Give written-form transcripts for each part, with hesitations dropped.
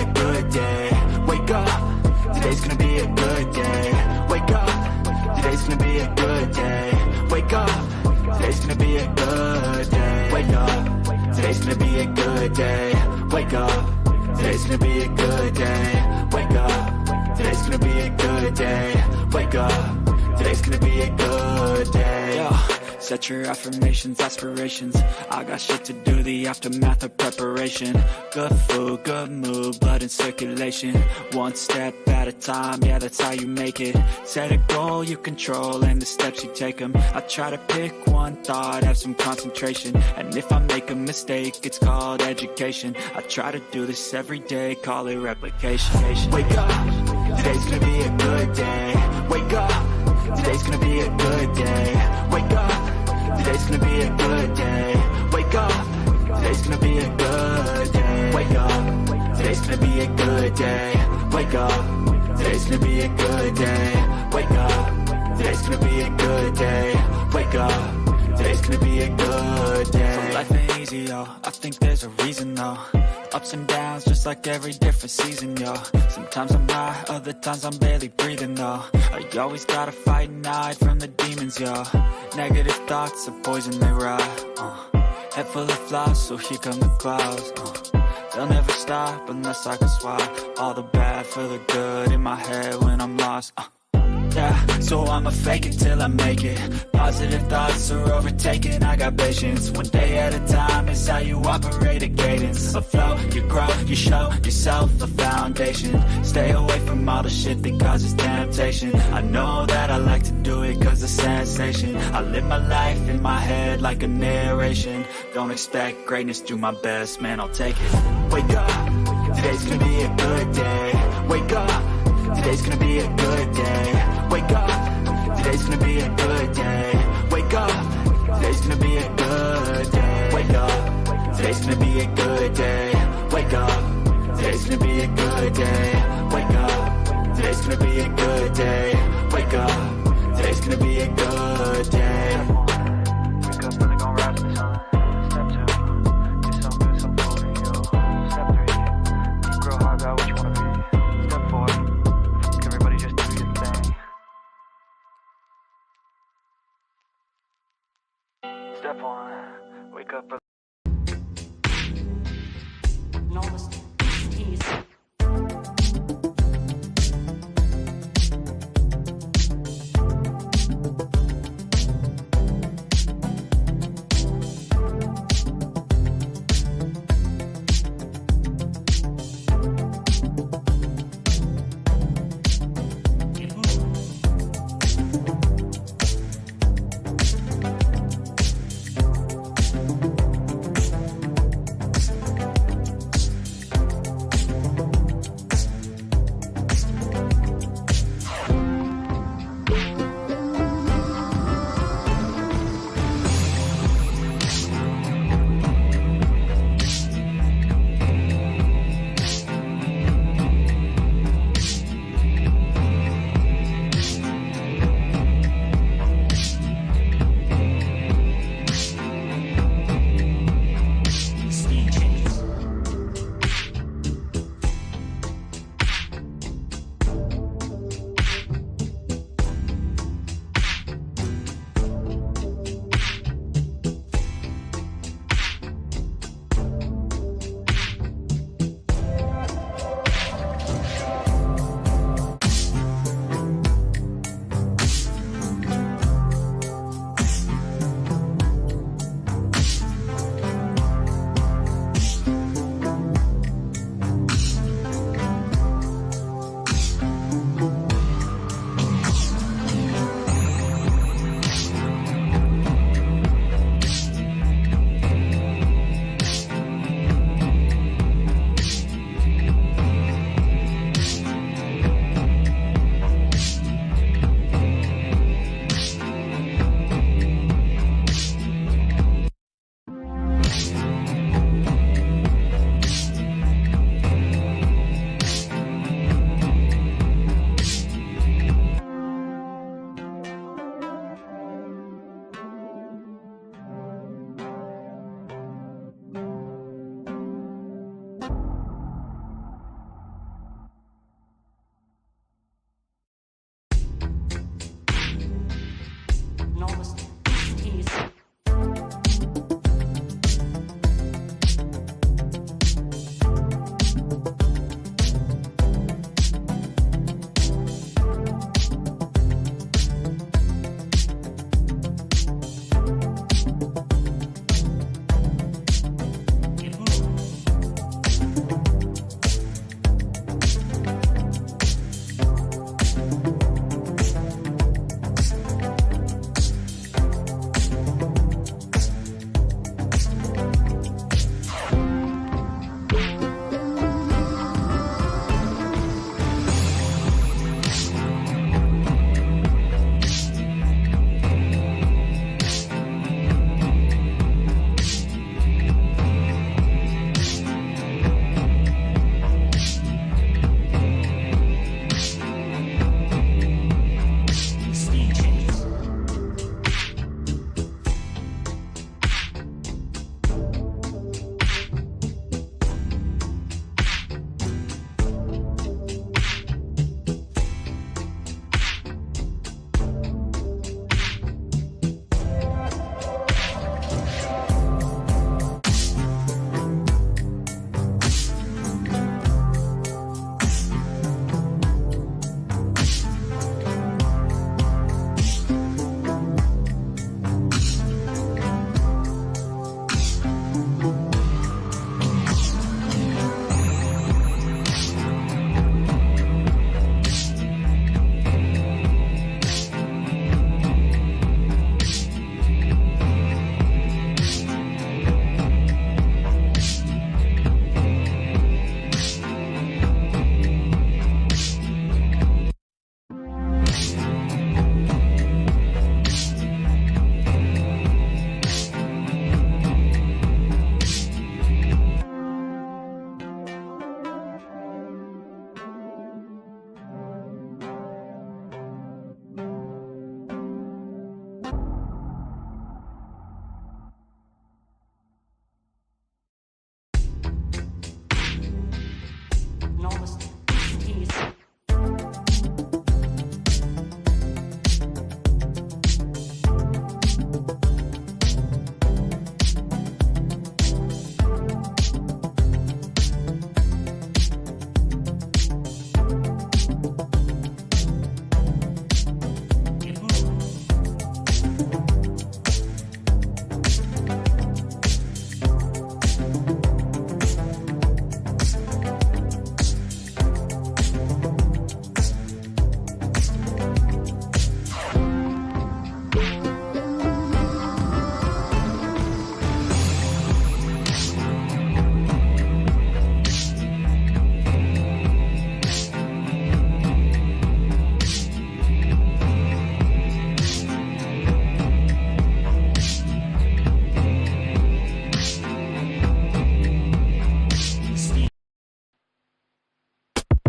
a good day. Wake up, today's gonna be a good day. Wake up, today's gonna be a good day. Wake up, today's gonna be a good day. Wake up, today's gonna be a good day. Wake up, today's gonna be a good day. Wake up, today's gonna be a good day. Wake up, today's gonna be a good day. Yo, set your affirmations, aspirations. I got shit to do, the aftermath of preparation. Good food, good mood, blood in circulation. One step at a time, yeah, that's how you make it. Set a goal you control and the steps you take them. I try to pick one thought, have some concentration. And if I make a mistake, it's called education. I try to do this every day, call it replication. Wake up, today's gonna be a good day. Wake up, today's gonna be a good day. Wake up, today's gonna be a good day. Wake up, today's gonna be a good day. Wake up, today's gonna be a good day. Wake up, today's gonna be a good day. Wake up, today's gonna be a good day. Wake up, today's gonna be a good day. So life ain't easy, yo, I think there's a reason though. Ups and downs, just like every different season, yo. Sometimes I'm high, other times I'm barely breathing, though. I always gotta fight and hide from the demons, yo. Negative thoughts are poison, they ride. Head full of flies, so here come the clouds. They'll never stop unless I can swap all the bad for the good in my head when I'm lost. Yeah, so I'ma fake it till I make it. Positive thoughts are overtaken, I got patience. One day at a time is how you operate a cadence. A flow, you grow, you show yourself a foundation. Stay away from all the shit that causes temptation. I know that I like to do it cause it's sensation. I live my life in my head like a narration. Don't expect greatness, do my best, man, I'll take it. Wake up, today's gonna be a good day. Wake up, today's gonna be a good day. Wake up, today's gonna be a good day. Wake up, today's gonna be a good day. Wake up, today's gonna be a good day. Wake up, today's gonna be a good day. Wake up, today's gonna be a good day. Wake up, today's gonna be a good day. Wake up, really gonna rise to the sun. Step 2, get some good, some food in you. Step 3, grow hard about what you wanna be. Step 4, everybody just do your thing. Step 1, wake up. Enormous tease.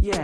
Yeah.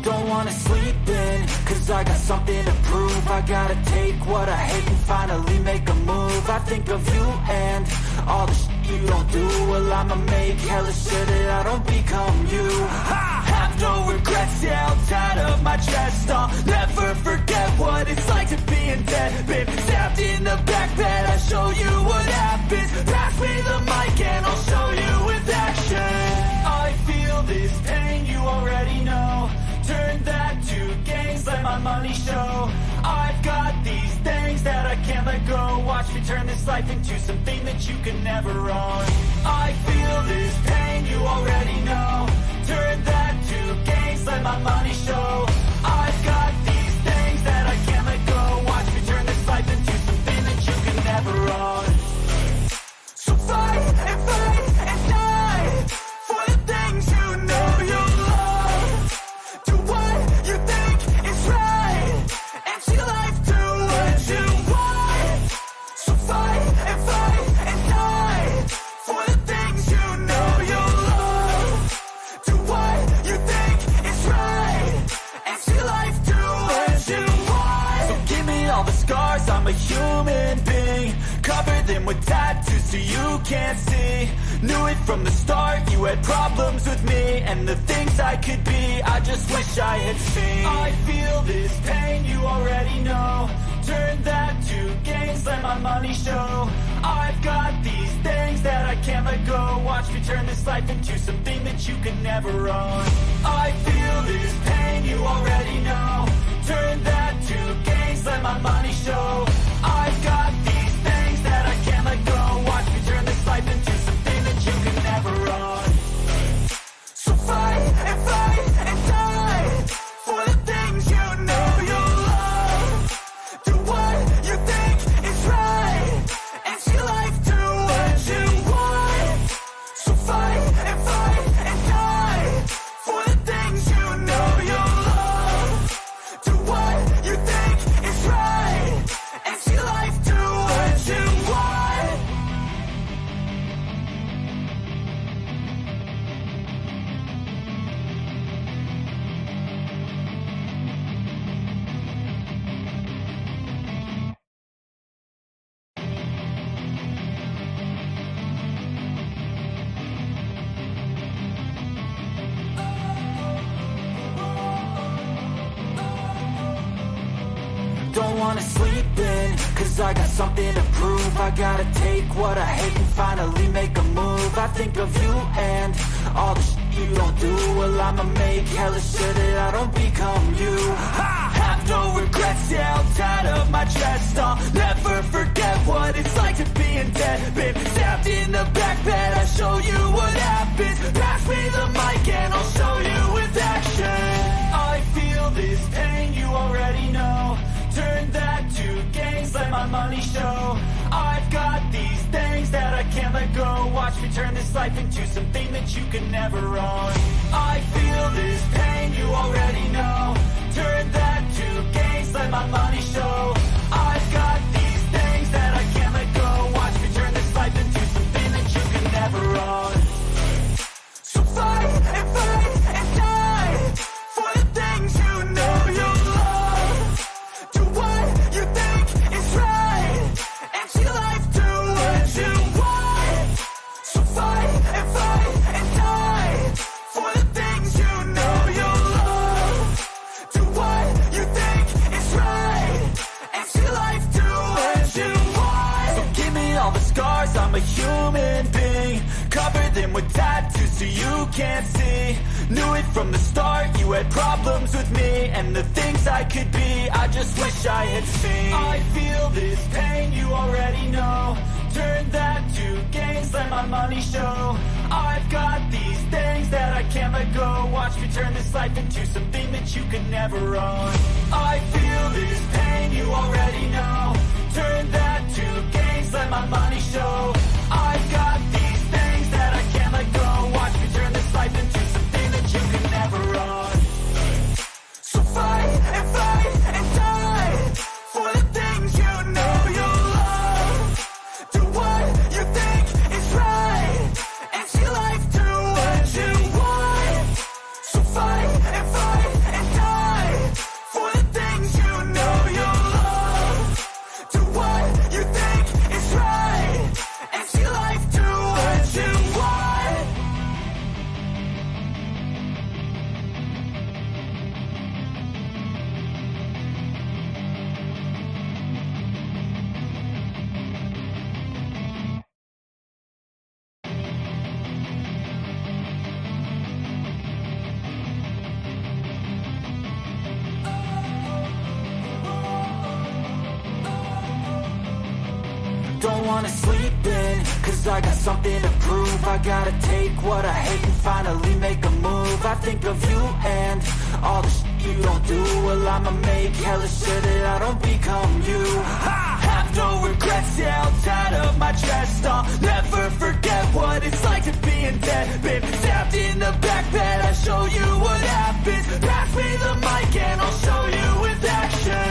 Don't wanna sleep in, cause I got something to prove. I gotta take what I hate and finally make a move. I think of you and all the shit you don't do. Well, I'ma make hella sure that I don't become you. I have no regrets, yeah, I'll tie up my chest. I'll never forget what it's like to be in debt. Been stabbed in the back bed, I'll show you what happens. Pass me the mic and I'll show you with action. I feel this pain, you already know. Turn that to gains, let my money show. I've got these things that I can't let go. Watch me turn this life into something that you can never own. I feel this pain, you already know. Turn that to gains, let my money show. I've got these things that I can't let go. Watch me turn this life into something that you can never own. So fight and die for the things you know you love. Do what you think is right, and see life do what you want. So fight and die for the things you know you love. Do what you think is right, and see life do what you want. So give me all the scars, I'm a human being. Cover them with tattoos so you can't see. Knew it from the start, you had problems with me and the things I could be, I just wish I had seen. I feel this pain, you already know. Turn that to gains, let my money show. I've got these things that I can't let go. Watch me turn this life into something that you can never own. I feel this pain, you already know. Turn that to gains, let my money show. I've got these things that I can't let go. Watch me turn this life into something that you can never own. So fight and die for the things you know you love. Do what you think is right, and see life do what you want. So fight and die for the things you know you love. Do what you think is right, and see life do what you want. Don't wanna sleep in, cause I got something to prove. I gotta take what I hate and finally make a move. I think of you and all the shit you don't do. Well, I'ma make hella sure that I don't become you. I have no regrets, yeah, I'll tie up my chest. I'll never forget what it's like to be in debt. Been stabbed in the back bed, I'll show you what happens. Pass me the mic and I'll show you with action. I feel this pain, you already know. Turn that to gains, let my money show. I've got these things that I can't let go. Watch me turn this life into something that you can never own. I feel this pain, you already know. Turn that to gains, let my money show. I've got these things that I can't let go. Watch me turn this life into something that you can never own. So fight and die for the things you know you love. Do what you think is right, and see life do what you want. So fight and die for the things you know you love. Do what you think is right, and see life do what you want. So give me all the scars, I'm a human being. Cover them with tattoos so you can't see. Knew it from the start, you had problems with me and the things I could be, I just wish I had seen. I feel this pain, you already know. Turn that to gains, let my money show. I've got these things that I can't let go. Watch me turn this life into something that you can never own. I feel this pain, you already know. Turn that to gains, let my money show. I've got these things that I can't let go. Watch me turn this life into something that you can never own. So fight Don't wanna sleep in, cause I got something to prove. I gotta take what I hate and finally make a move. I think of you and all the shit you don't do. Well, I'ma make hella sure that I don't become you. I have no regrets, yeah, I'll tie up my chest. I'll never forget what it's like to be in debt. Been stabbed in the back bed, I show you what happens. Pass me the mic and I'll show you with action.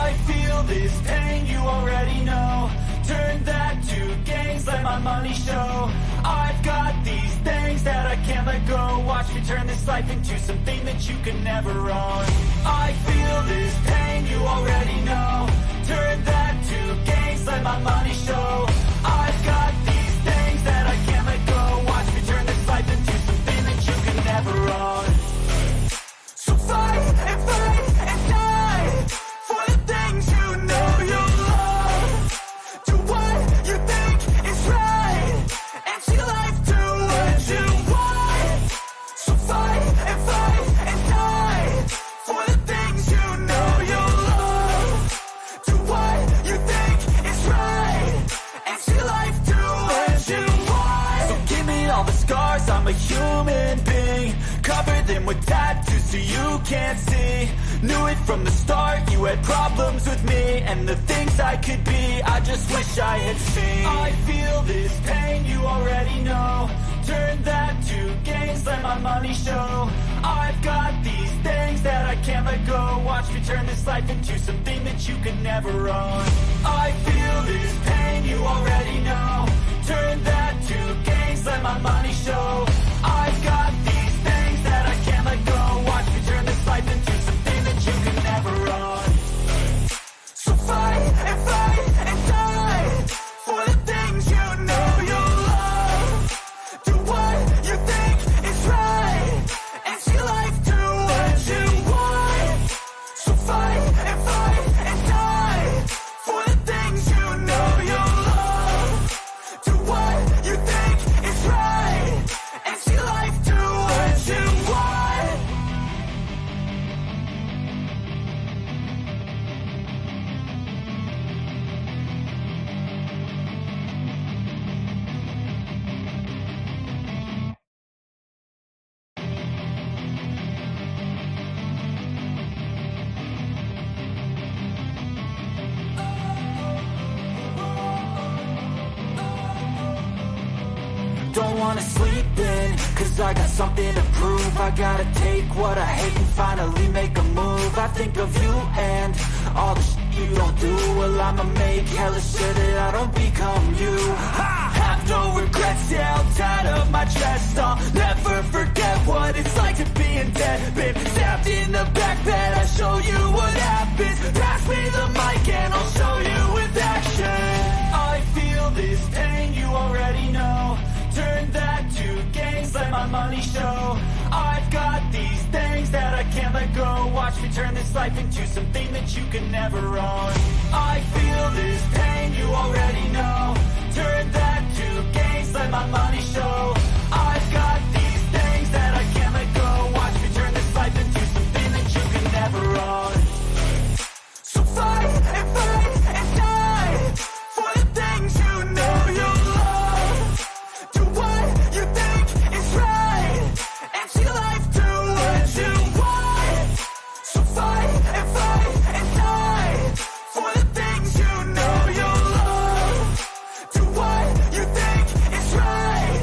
I feel this pain, you already know. Turn that to gains, let my money show. I've got these things that I can't let go. Watch me turn this life into something that you can never own. I feel this pain, you already know. Turn that to gains, let my money show. I've got these things that I can't let go. Watch me turn this life into something that you can never own. So fight and die for the things you know you love. Do what you think is right, and see life do what you want. So fight and die for the things you know you love. Do what you think is right, and see life do what you want. So give me all the scars, I'm a human being. Cover them with tattoos so you can't see. Knew it from the start, you had problems with me and the things I could be, I just wish I had seen. I feel this pain, you already know. Turn that to gains, let my money show. I've got these things that I can't let go. Watch me turn this life into something that you can never own. I feel this pain, you already know. Turn that to gains, let my money show. I've got these things that I can't let go. Watch me turn this life into something that you can never own. So fight and die for the things you know you love. Do what you think is right, and see life do what you want. So fight and die for the things you know you love. Do what you think is right, and see life do what you want. Don't wanna sleep in, cause I got something to prove. I gotta take what I hate and finally make a move. I think of you and all the shit you don't do. Well, I'ma make hella sure that I don't become you. I have no regrets, yeah, I'll tie up my chest. I'll never forget what it's like to be in debt. Been stabbed in the back bed, I show you what happens. Pass me the mic and I'll show you with action. I feel this pain, you already know. Turn that to gains, let my money show. I've got these things that I can't let go. Watch me turn this life into something that you can never own. I feel this pain, you already know. Turn that to gains, let my money show. I've got these things that I can't let go. Watch me turn this life into something that you can never own. So fight and die for the things you know you love. Do what you think is right, and see life do what you want. So fight and die for the things you know you love. Do what you think is right,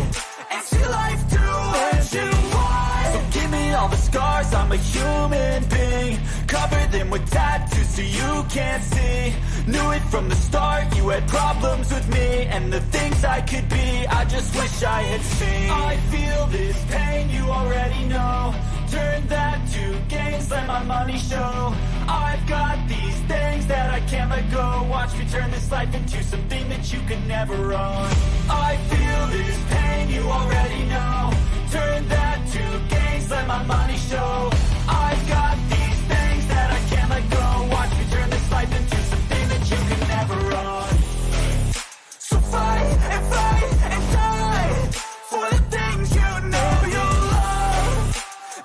and see life do what you want. So give me all the scars, I'm a human being. Cover them with tattoos so you can't see. Knew it from the start, you had problems with me and the things I could be, I just wish I had seen. I feel this pain, you already know. Turn that to gains, let my money show. I've got these things that I can't let go. Watch me turn this life into something that you can never own. I feel this pain, you already know. Turn that to gains, let my money show. I've got these things that I can't let go. Watch me turn this life into something that you can never own. So fight and die for the things you know you love.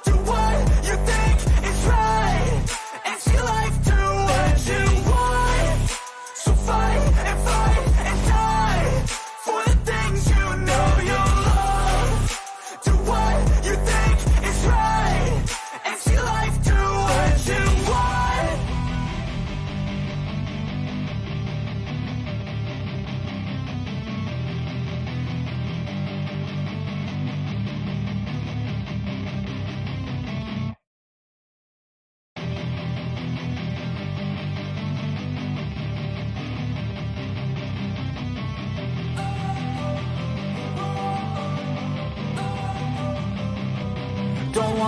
Do what you think is right, and see life do what you want. So fight and die.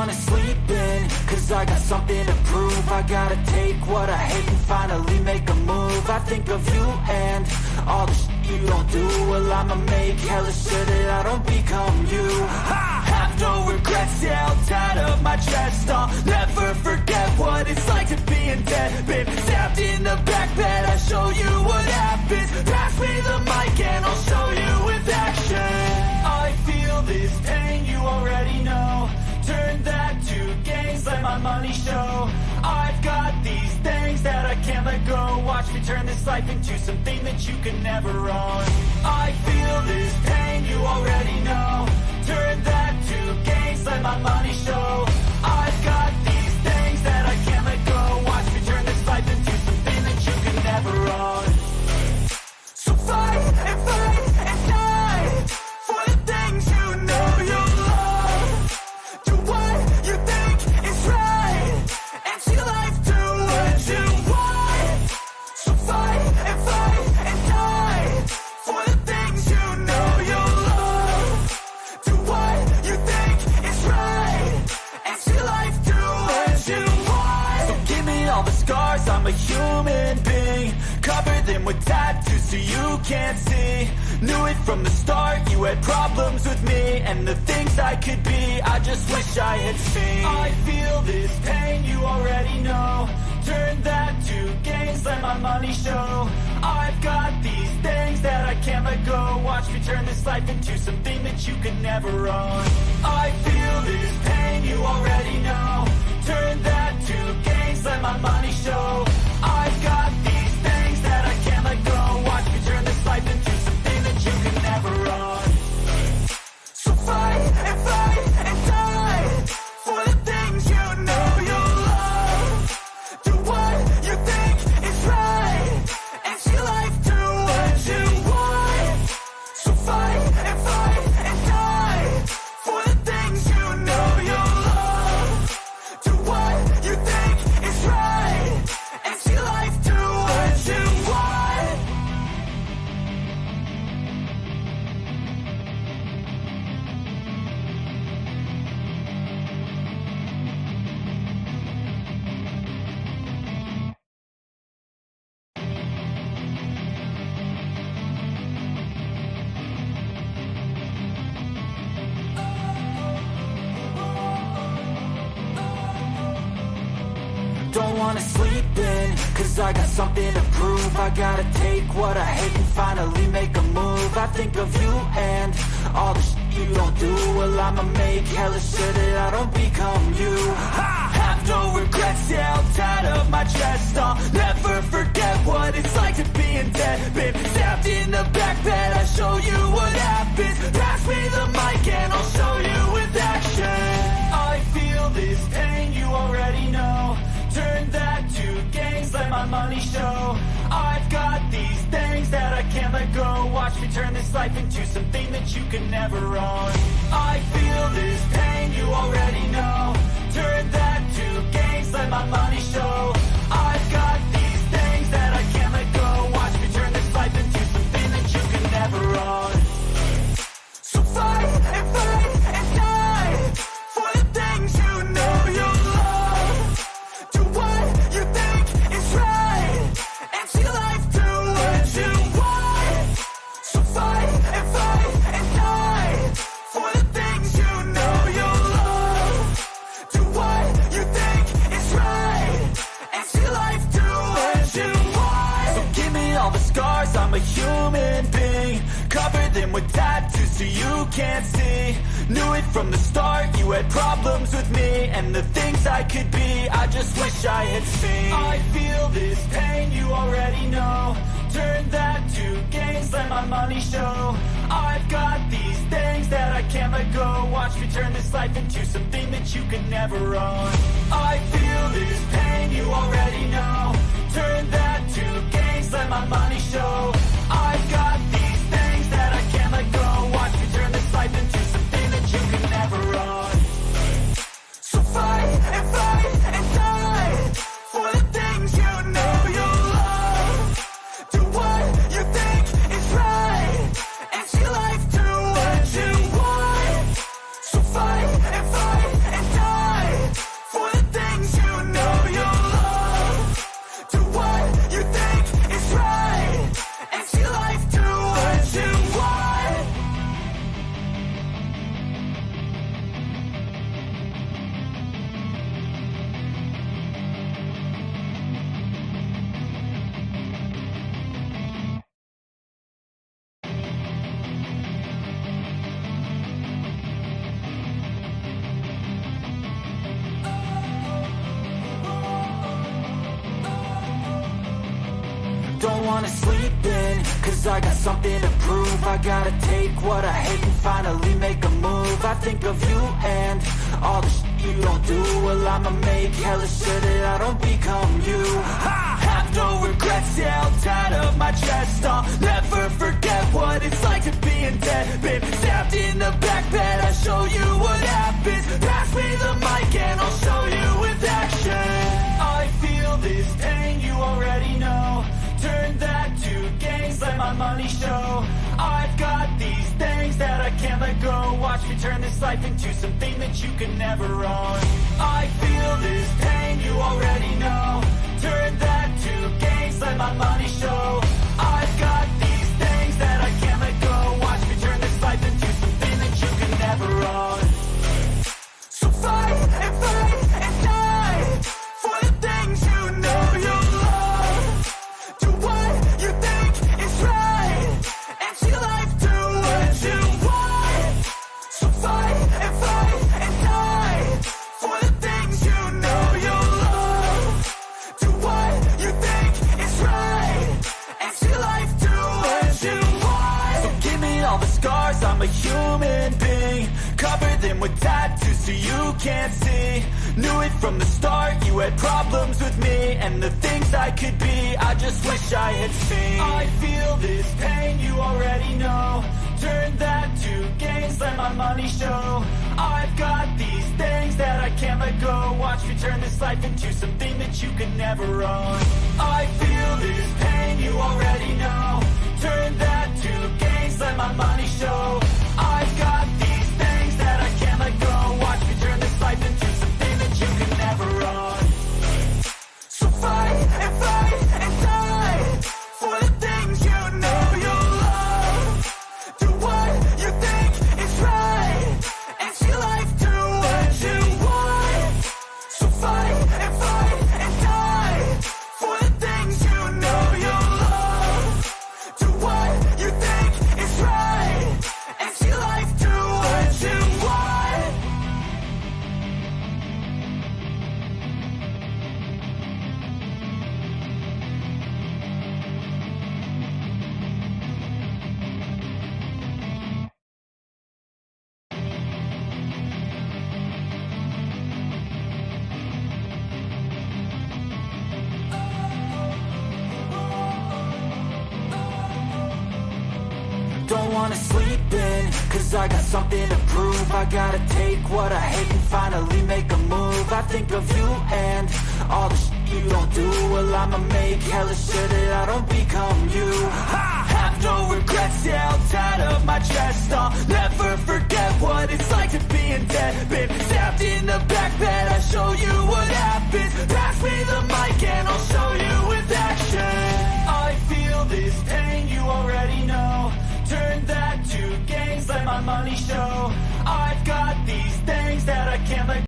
wanna sleep in, cause I got something to prove. I gotta take what I hate and finally make a move. I think of you and all the shit you don't do. Well, I'ma make hella sure that I don't become you. I have no regrets, yeah, I'll tie up my chest. I'll never forget what it's like to be in debt. Been stabbed in the back bed, I'll show you what happens. Pass me the mic and I'll show you with action. I feel this pain, you already know. Turn that to gains, let my money show. I've got these things that I can't let go. Watch me turn this life into something that you can never own. I feel this pain, you already know. Turn that to gains, let my money show. I've got these things that I can't let go. Watch me turn this life into something that you can never own. So fight and die for the things you know you love. Do what you think is right and see life do what you want. So fight and die for the things you know you love. Do what you think is right and see life do what you want. So give me all the scars, I'm a human being. Cover them with tattoos so you can't see. Knew it from the start, you had problems with me and the things I could be, I just wish I had seen. I feel this pain, you already know. Turn that to gains, let my money show. I've got these things that I can't let go. Watch me turn this life into something that you could never own. I feel this pain, you already know. Turn that to gains, let my money show. I've got these things that I can't let go. Watch me turn this life into something that you can never own. So fight and die for the things you know you love. Do what you think is right and see life do what you want. So fight and die for the things you know you love. Do what you think is right and see life do what you want. Don't wanna sleep in, cause I got something to prove. I gotta take what I hate and finally make a move. I think of you and all the shit you don't do. Well, I'ma make hella sure that I don't become you. I have no regrets, yeah, I'll tie up my chest. I'll never forget what it's like to be in debt. Been stabbed in the back bed, I'll show you what happens. Pass me the mic and I'll show you with action. I feel this pain, you already know. Turn that to gains, let my money show. I've got these things that I can't let go. Watch me turn this life into something that you can never own. I feel this pain, you already know. Turn that to gains, let my money show. I've got these things that I can't let go. Watch me turn this life into something that you can never own. So fight and die for the things you know you love. Do what you think is right and see life do what you want. So fight and die for the things you know you love. Do what you think is right and see life do what you want. So give me all the scars, I'm a human being. Cover them with tattoos so you can't see. Knew it from the start, you had problems with me and the things I could be, I just wish I had seen. I feel this pain, you already know. Turn that to gains, let my money show. I've got these things that I can't let go. Watch me turn this life into something that you can never own. I feel this pain, you already know. Turn that to gains, let my money show. I've got these things that I can't let go. Watch me turn this life into something that you can never own. So fight and die for the things you know you love. Do what you think is right and see life do what you want. So fight and die Don't wanna sleep in, cause I got something to prove. I gotta take what I hate and finally make a move. I think of you and all the shit you don't do. Well, I'ma make hella sure that I don't become you. I have no regrets, yeah, I'll tie up my chest. I'll never forget what it's like to be in debt. Been stabbed in the back bed, I'll show you what happens. Pass me the mic and I'll show you with action. I feel this pain, you already know. Turn that to gains, let my money show. I've got these things that I can't let go. Watch me turn this life into something that you can never own. I feel this pain, you already know. Turn that to gains, let my money show. I've got these things that I can't let go. Watch me turn this life into something that you can never own. So fight and die for the things you know you love. Do what you think is right, and see life do what you want. So fight and die for the things you know you love. Do what you think is right, and see life do what you want. So give me all the scars, I'm a human being. Cover them with tattoos so you can't see. Knew it from the start, you had problems with me and the things I could be, I just wish I had seen. I feel this pain, you already know. Turn that to gains, let my money show. I've got these things that I can't let go. Watch me turn this life into something that you can never own. I feel this pain, you already know. Turn that to gains, let my money show. I've got these things that I can't let go. Watch me turn this life into something that you can never own. So fight and die for the things you know you love. Do what you think is right, and see life do what you want. So fight and die for the things you know you love. Do what you think is right, and see life do what you want. Don't wanna sleep in, cause I got something to prove. I gotta take what I hate and finally make a move. I think of you and all the shit you don't do. Well, I'ma make hella sure that I don't become you. I have no regrets, yeah, I'll tie up my chest. I'll never forget what it's like to be in debt. Been stabbed in the back bed, I'll show you what happens. Pass me the mic and I'll show you with action. I feel this pain, you already know. Turn that to gains, let my money show. I've got these things that I can't let go.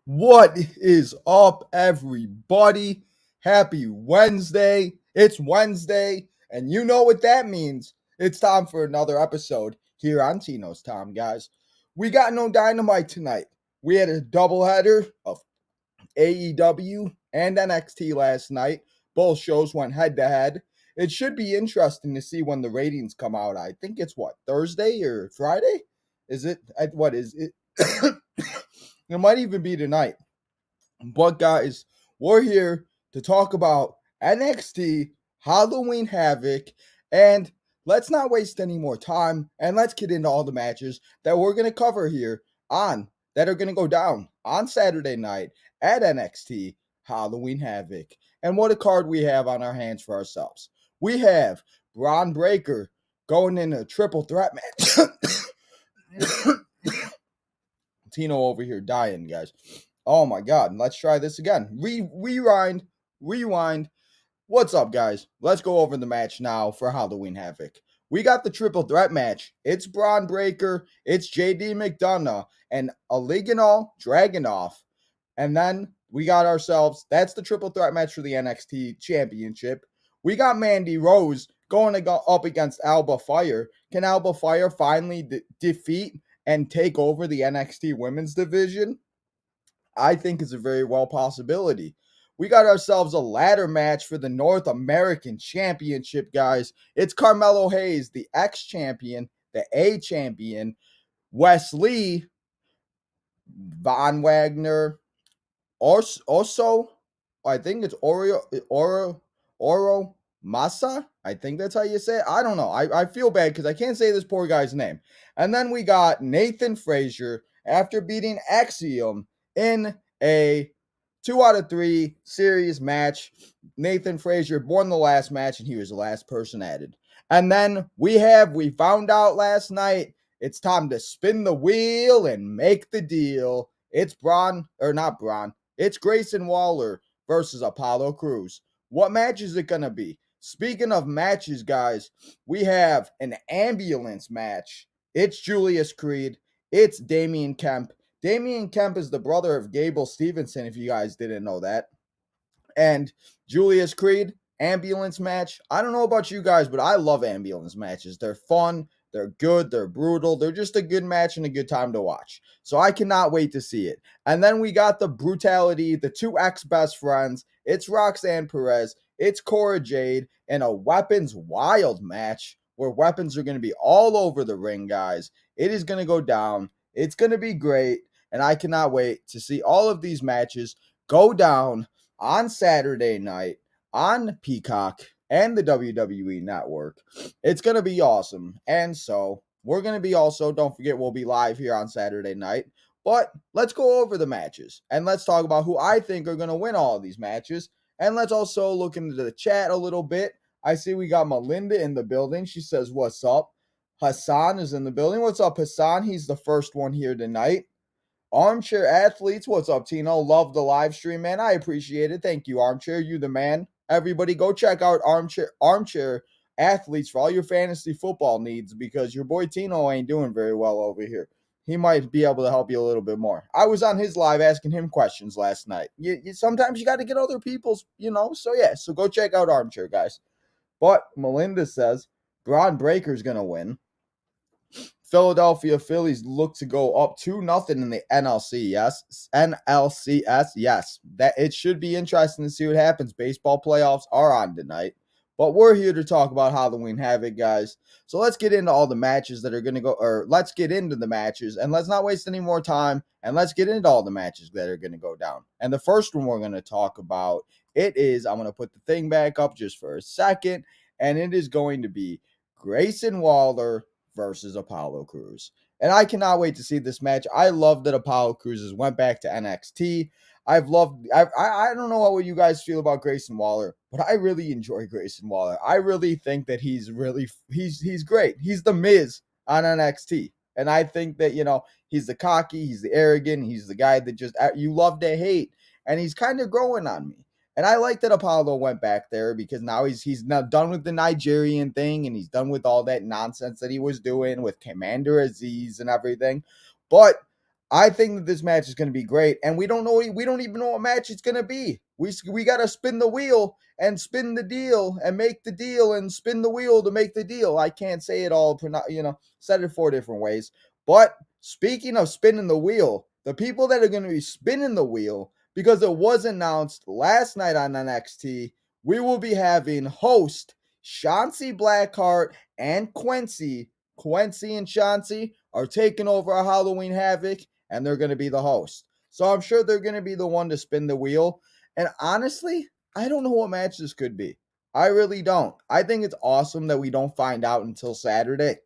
What is up, everybody? Happy Wednesday. It's Wednesday, and you know what that means. It's time for another episode here on Tino's Time, guys. We got no Dynamite tonight. We had a doubleheader of AEW and NXT last night. Both shows went head-to-head. It should be interesting to see when the ratings come out. I think it's, Thursday or Friday? Is it? What is it? It might even be tonight. But guys, we're here to talk about NXT, Halloween Havoc, and let's not waste any more time, and let's get into all the matches that we're going to cover here that are going to go down on Saturday night at NXT, Halloween Havoc. And what a card we have on our hands for ourselves. We have Bron Breakker going in a triple threat match. Tino over here dying, guys. Oh my God. Let's try this again. Rewind. What's up, guys? Let's go over the match now for Halloween Havoc. We got the triple threat match. It's Bron Breakker, it's JD McDonagh, and Ilja Dragunov. And then we got ourselves, that's the triple threat match for the NXT Championship. We got Mandy Rose going up against Alba Fyre. Can Alba Fyre finally defeat and take over the NXT Women's Division? I think it's a very well possibility. We got ourselves a ladder match for the North American Championship, guys. It's Carmelo Hayes, the ex-champion, the A champion, Wesley, Von Wagner, also, I think it's Oro Masa. I think that's how you say it. I don't know. I feel bad because I can't say this poor guy's name. And then we got Nathan Frazer after beating Axiom in a 2 out of 3 series match. Nathan Frazer won the last match and he was the last person added. And then we found out last night it's time to spin the wheel and make the deal. It's it's Grayson Waller versus Apollo Crews. What match is it going to be? Speaking of matches, guys, we have an ambulance match. It's Julius Creed. It's Damon Kemp. Damon Kemp is the brother of Gable Stevenson, if you guys didn't know that. And Julius Creed, ambulance match. I don't know about you guys, but I love ambulance matches. They're fun. They're good. They're brutal. They're just a good match and a good time to watch. So I cannot wait to see it. And then we got the brutality, the two ex-best friends. It's Roxanne Perez. It's Cora Jade in a weapons wild match where weapons are going to be all over the ring, guys. It is going to go down. It's going to be great. And I cannot wait to see all of these matches go down on Saturday night on Peacock and the WWE Network. It's going to be awesome. And so we're going to be also, don't forget, we'll be live here on Saturday night. But let's go over the matches and let's talk about who I think are going to win all of these matches. And let's also look into the chat a little bit. I see we got Melinda in the building. She says, what's up? Hassan is in the building. What's up, Hassan? He's the first one here tonight. Armchair Athletes, what's up, Tino? Love the live stream, man. I appreciate it. Thank you, Armchair. You the man. Everybody go check out Armchair Athletes for all your fantasy football needs because your boy Tino ain't doing very well over here. He might be able to help you a little bit more. I was on his live asking him questions last night. Sometimes you got to get other people's, So, yeah, so go check out Armchair, guys. But Melinda says Bron Breakker's going to win. Philadelphia Phillies look to go up 2-0 in the NLC. Yes, NLCS. Yes, that it should be interesting to see what happens. Baseball playoffs are on tonight, but we're here to talk about Halloween Havoc, guys. So let's get into all the matches that are going to go, or let's get into the matches, and let's not waste any more time, and let's get into all the matches that are going to go down. And the first one we're going to talk about, I'm going to put the thing back up just for a second, and it is going to be Grayson Waller versus Apollo Crews. And I cannot wait to see this match. I love that Apollo Crews went back to NXT. I don't know what you guys feel about Grayson Waller, but I really enjoy Grayson Waller. I really think that he's great. He's the Miz on NXT. And I think that, he's the cocky, he's the arrogant, he's the guy that just you love to hate. And he's kind of growing on me. And I like that Apollo went back there because now he's now done with the Nigerian thing and he's done with all that nonsense that he was doing with Commander Aziz and everything. But I think that this match is going to be great, and we don't even know what match it's going to be. We got to spin the wheel and spin the deal and make the deal and spin the wheel to make the deal. I can't say it all, said it 4 different ways. But speaking of spinning the wheel, the people that are going to be spinning the wheel, because it was announced last night on NXT, we will be having host Chauncey Blackheart and Quincy. Quincy and Chauncey are taking over a Halloween Havoc, and they're going to be the host. So I'm sure they're going to be the one to spin the wheel. And honestly, I don't know what match this could be. I really don't. I think it's awesome that we don't find out until Saturday.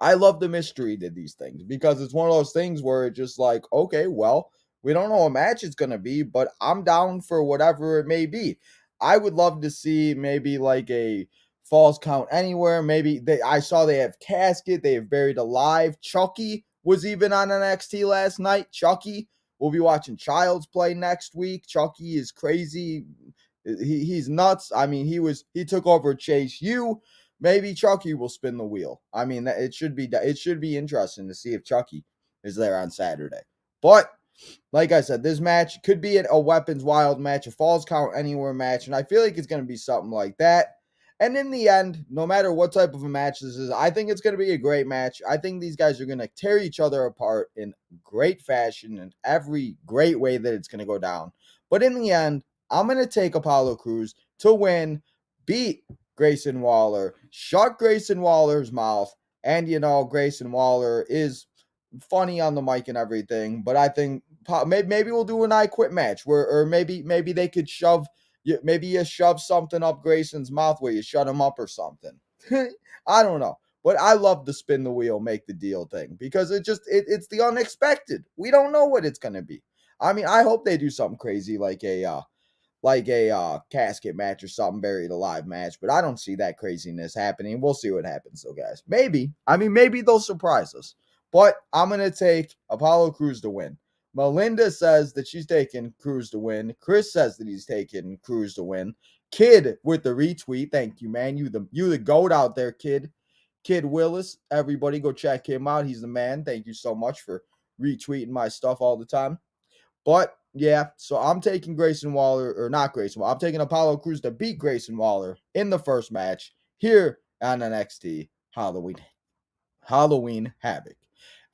I love the mystery to these things because it's one of those things where it's just like, okay, well, we don't know what match it's going to be, but I'm down for whatever it may be. I would love to see maybe like a Falls Count Anywhere. Maybe I saw they have Casket. They have Buried Alive. Chucky was even on NXT last night. Chucky. We'll be watching Childs play next week. Chucky is crazy. He's nuts. I mean, he took over Chase U. Maybe Chucky will spin the wheel. I mean, it should be interesting to see if Chucky is there on Saturday. But like I said, this match could be a weapons wild match, a falls count anywhere match, and I feel like it's going to be something like that. And in the end, no matter what type of a match this is, I think it's going to be a great match. I think these guys are going to tear each other apart in great fashion in every great way that it's going to go down. But in the end, I'm going to take Apollo Crews to win, beat Grayson Waller, shut Grayson Waller's mouth, and Grayson Waller is funny on the mic and everything, but I think maybe we'll do an I Quit match or maybe they could shove something up Grayson's mouth where you shut him up or something. I don't know, but I love the spin the wheel, make the deal thing because it's the unexpected. We don't know what it's gonna be. I mean, I hope they do something crazy like a casket match or something, buried alive match, but I don't see that craziness happening. We'll see what happens though, guys. Maybe they'll surprise us. But I'm going to take Apollo Crews to win. Melinda says that she's taking Crews to win. Chris says that he's taking Crews to win. Kid with the retweet. Thank you, man. You the GOAT out there, Kid. Kid Willis. Everybody go check him out. He's the man. Thank you so much for retweeting my stuff all the time. But, yeah, so I'm taking Grayson Waller, or not Grayson Waller. I'm taking Apollo Crews to beat Grayson Waller in the first match here on NXT Halloween Havoc.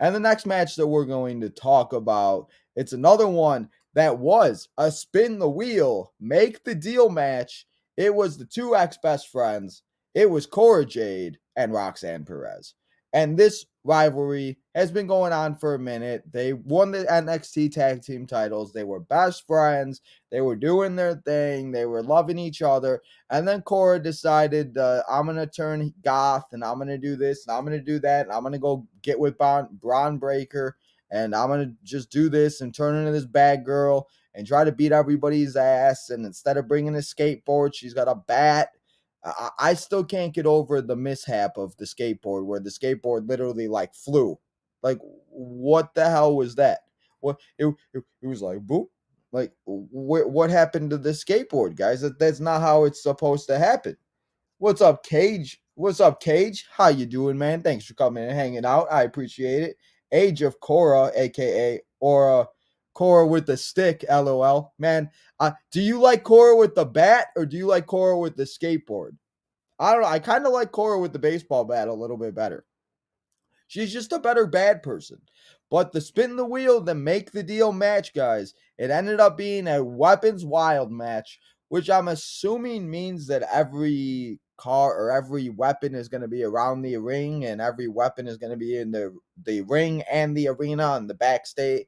And the next match that we're going to talk about, it's another one that was a spin the wheel, make the deal match. It was the two ex-best friends. It was Cora Jade and Roxanne Perez. And this rivalry has been going on for a minute. They won the NXT tag team titles. They were best friends. They were doing their thing. They were loving each other. And then Cora decided, I'm going to turn goth, and I'm going to do this, and I'm going to do that, and I'm going to go get with Bron Breaker, and I'm going to just do this and turn into this bad girl and try to beat everybody's ass. And instead of bringing a skateboard, she's got a bat. I still can't get over the mishap of the skateboard where the skateboard literally flew. What the hell was that? What it was like boop. What happened to the skateboard, guys? That's not how it's supposed to happen. What's up, Cage? How you doing, man? Thanks for coming and hanging out. I appreciate it. Age of Cora, aka Cora with the stick, LOL. Man, do you like Cora with the bat or do you like Cora with the skateboard? I don't know. I kind of like Cora with the baseball bat a little bit better. She's just a better bad person. But the spin the wheel, the make the deal match, guys, it ended up being a weapons wild match, which I'm assuming means that every car or every weapon is going to be around the ring and every weapon is going to be in the ring and the arena and the backstage,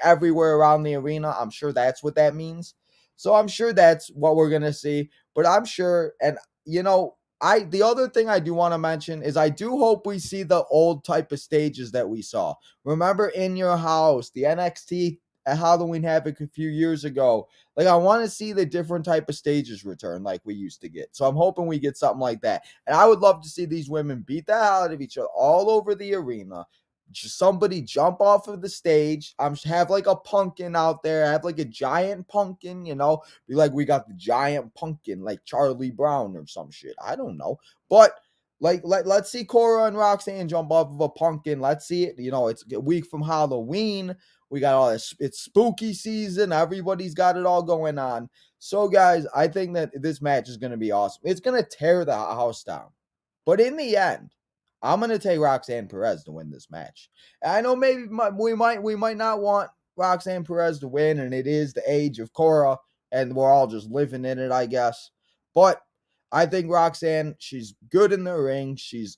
everywhere around the arena. I'm sure that's what that means. So I'm sure that's what we're going to see. But I'm sure, and the other thing I do want to mention is I do hope we see the old type of stages that we saw. Remember In Your House, the NXT at Halloween Havoc a few years ago. I want to see the different type of stages return like we used to get. So I'm hoping we get something like that. And I would love to see these women beat the hell out of each other all over the arena. Just somebody jump off of the stage. Have a pumpkin out there. Have a giant pumpkin, be we got the giant pumpkin like Charlie Brown or some shit. I don't know. But let's see Cora and Roxanne jump off of a pumpkin. Let's see it. It's a week from Halloween. We got all this. It's spooky season. Everybody's got it all going on. So, guys, I think that this match is going to be awesome. It's going to tear the house down. But in the end, I'm going to take Roxanne Perez to win this match. And I know maybe we might not want Roxanne Perez to win, and it is the age of Cora, and we're all just living in it, I guess. But I think Roxanne, she's good in the ring. She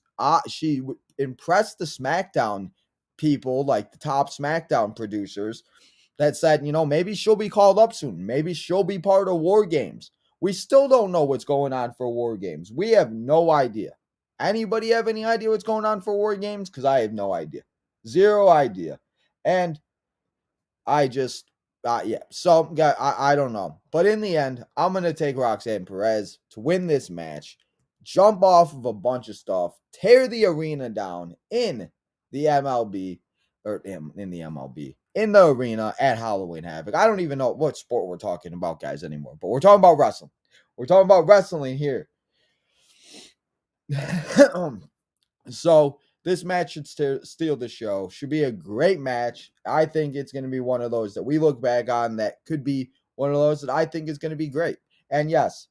impressed the SmackDown people, the top SmackDown producers, that said, maybe she'll be called up soon. Maybe she'll be part of War Games. We still don't know what's going on for War Games. We have no idea. Anybody have any idea what's going on for War Games? Because I have no idea. Zero idea. And I just, yeah. So, I don't know. But in the end, I'm going to take Roxanne Perez to win this match, jump off of a bunch of stuff, tear the arena down in the MLB, or in the MLB, in the arena at Halloween Havoc. I don't even know what sport we're talking about, guys, anymore, but we're talking about wrestling. We're talking about wrestling here. So this match should steal the show. Should be a great match. I think it's going to be one of those that we look back on that could be one of those that I think is going to be great. And yes,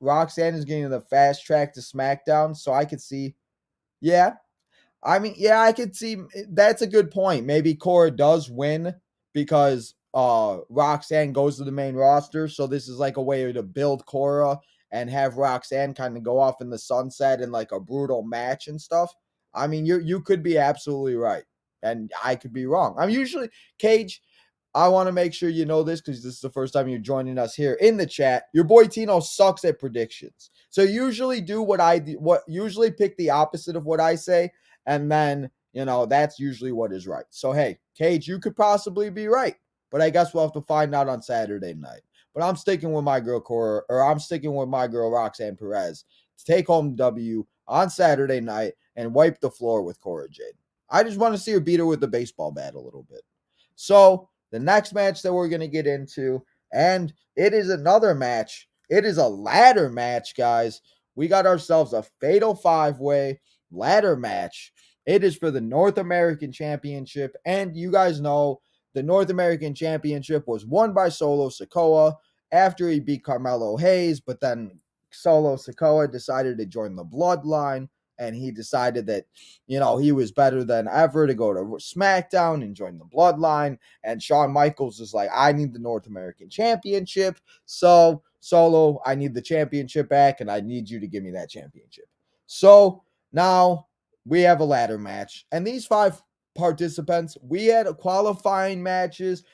Roxanne is getting the fast track to SmackDown, so I could see, I could see that's a good point. Maybe Cora does win because Roxanne goes to the main roster, so this is like a way to build Cora and have Roxanne kind of go off in the sunset in like a brutal match and stuff. I mean, you could be absolutely right, and I could be wrong. I'm usually Cage. I want to make sure you know this because this is the first time you're joining us here in the chat. Your boy Tino sucks at predictions, so usually do usually pick the opposite of what I say, and then that's usually what is right. So hey, Cage, you could possibly be right, but I guess we'll have to find out on Saturday night. But I'm sticking with my girl Cora, or I'm sticking with my girl Roxanne Perez to take home the W on Saturday night and wipe the floor with Cora Jade. I just want to see her beat her with the baseball bat a little bit. So the next match that we're going to get into, and it is another match. It is a ladder match, guys. We got ourselves a fatal 5-way ladder match. It is for the North American Championship, and you guys know the North American Championship was won by Solo Sikoa after he beat Carmelo Hayes, but then Solo Sikoa decided to join the Bloodline, and he decided that, he was better than ever to go to SmackDown and join the Bloodline. And Shawn Michaels is like, I need the North American Championship. So, Solo, I need the championship back, and I need you to give me that championship. So, now we have a ladder match. And these 5 participants, we had qualifying matches.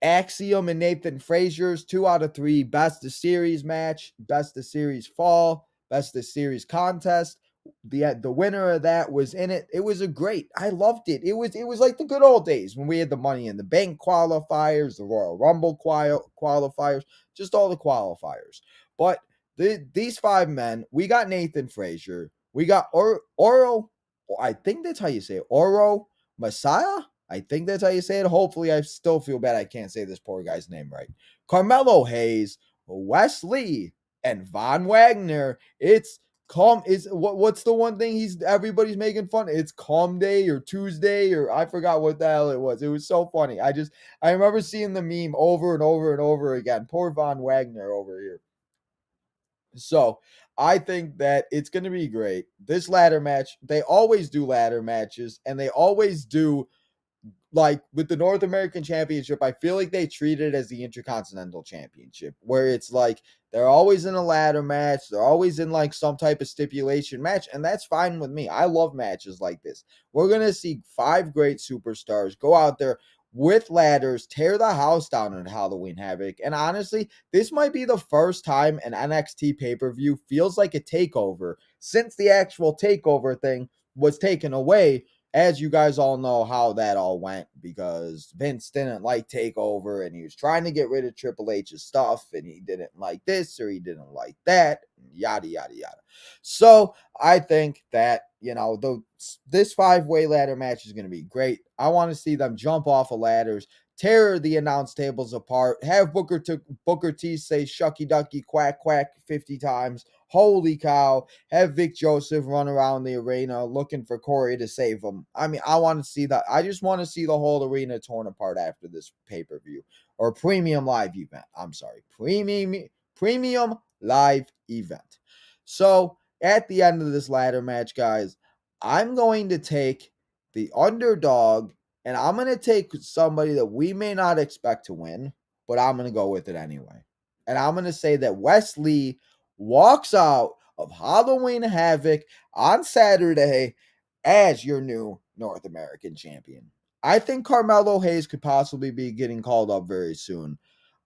Axiom and Nathan Frazier's 2 out of 3 best of series match, best of series fall, best of series contest. The winner of that was in it. It was I loved it. It was like the good old days when we had the Money in the Bank qualifiers, the Royal Rumble qualifiers, just all the qualifiers. But these 5 men, we got Nathan Frazier, we got Oro, I think that's how you say it, Oro Messiah. I think that's how you say it. Hopefully, I still feel bad I can't say this poor guy's name right. Carmelo Hayes, Wesley, and Von Wagner. It's what's the one thing everybody's making fun? It's Calm Day or Tuesday, or I forgot what the hell it was. It was so funny. I remember seeing the meme over and over and over again. Poor Von Wagner over here. So I think that it's going to be great. This ladder match, they always do ladder matches, and they always do, like with the North American Championship, I feel like they treat it as the Intercontinental Championship, where it's like they're always in a ladder match. They're always in like some type of stipulation match, and that's fine with me. I love matches like this. We're going to see 5 great superstars go out there with ladders, tear the house down in Halloween Havoc. And honestly, this might be the first time an NXT pay-per-view feels like a takeover since the actual takeover thing was taken away. As you guys all know how that all went, because Vince didn't like TakeOver, and he was trying to get rid of Triple H's stuff, and he didn't like this or he didn't like that, yada, yada, yada. So I think that, this 5-way ladder match is going to be great. I want to see them jump off of ladders, tear the announce tables apart, have Booker T say shucky ducky quack quack 50 times. Holy cow. Have Vic Joseph run around the arena looking for Corey to save him. I mean, I want to see that. I just want to see the whole arena torn apart after this pay-per-view or premium live event. I'm sorry. Premium live event. So at the end of this ladder match, guys, I'm going to take the underdog, and I'm going to take somebody that we may not expect to win, but I'm going to go with it anyway. And I'm going to say that Wesley walks out of Halloween Havoc on Saturday as your new North American champion. I think Carmelo Hayes could possibly be getting called up very soon.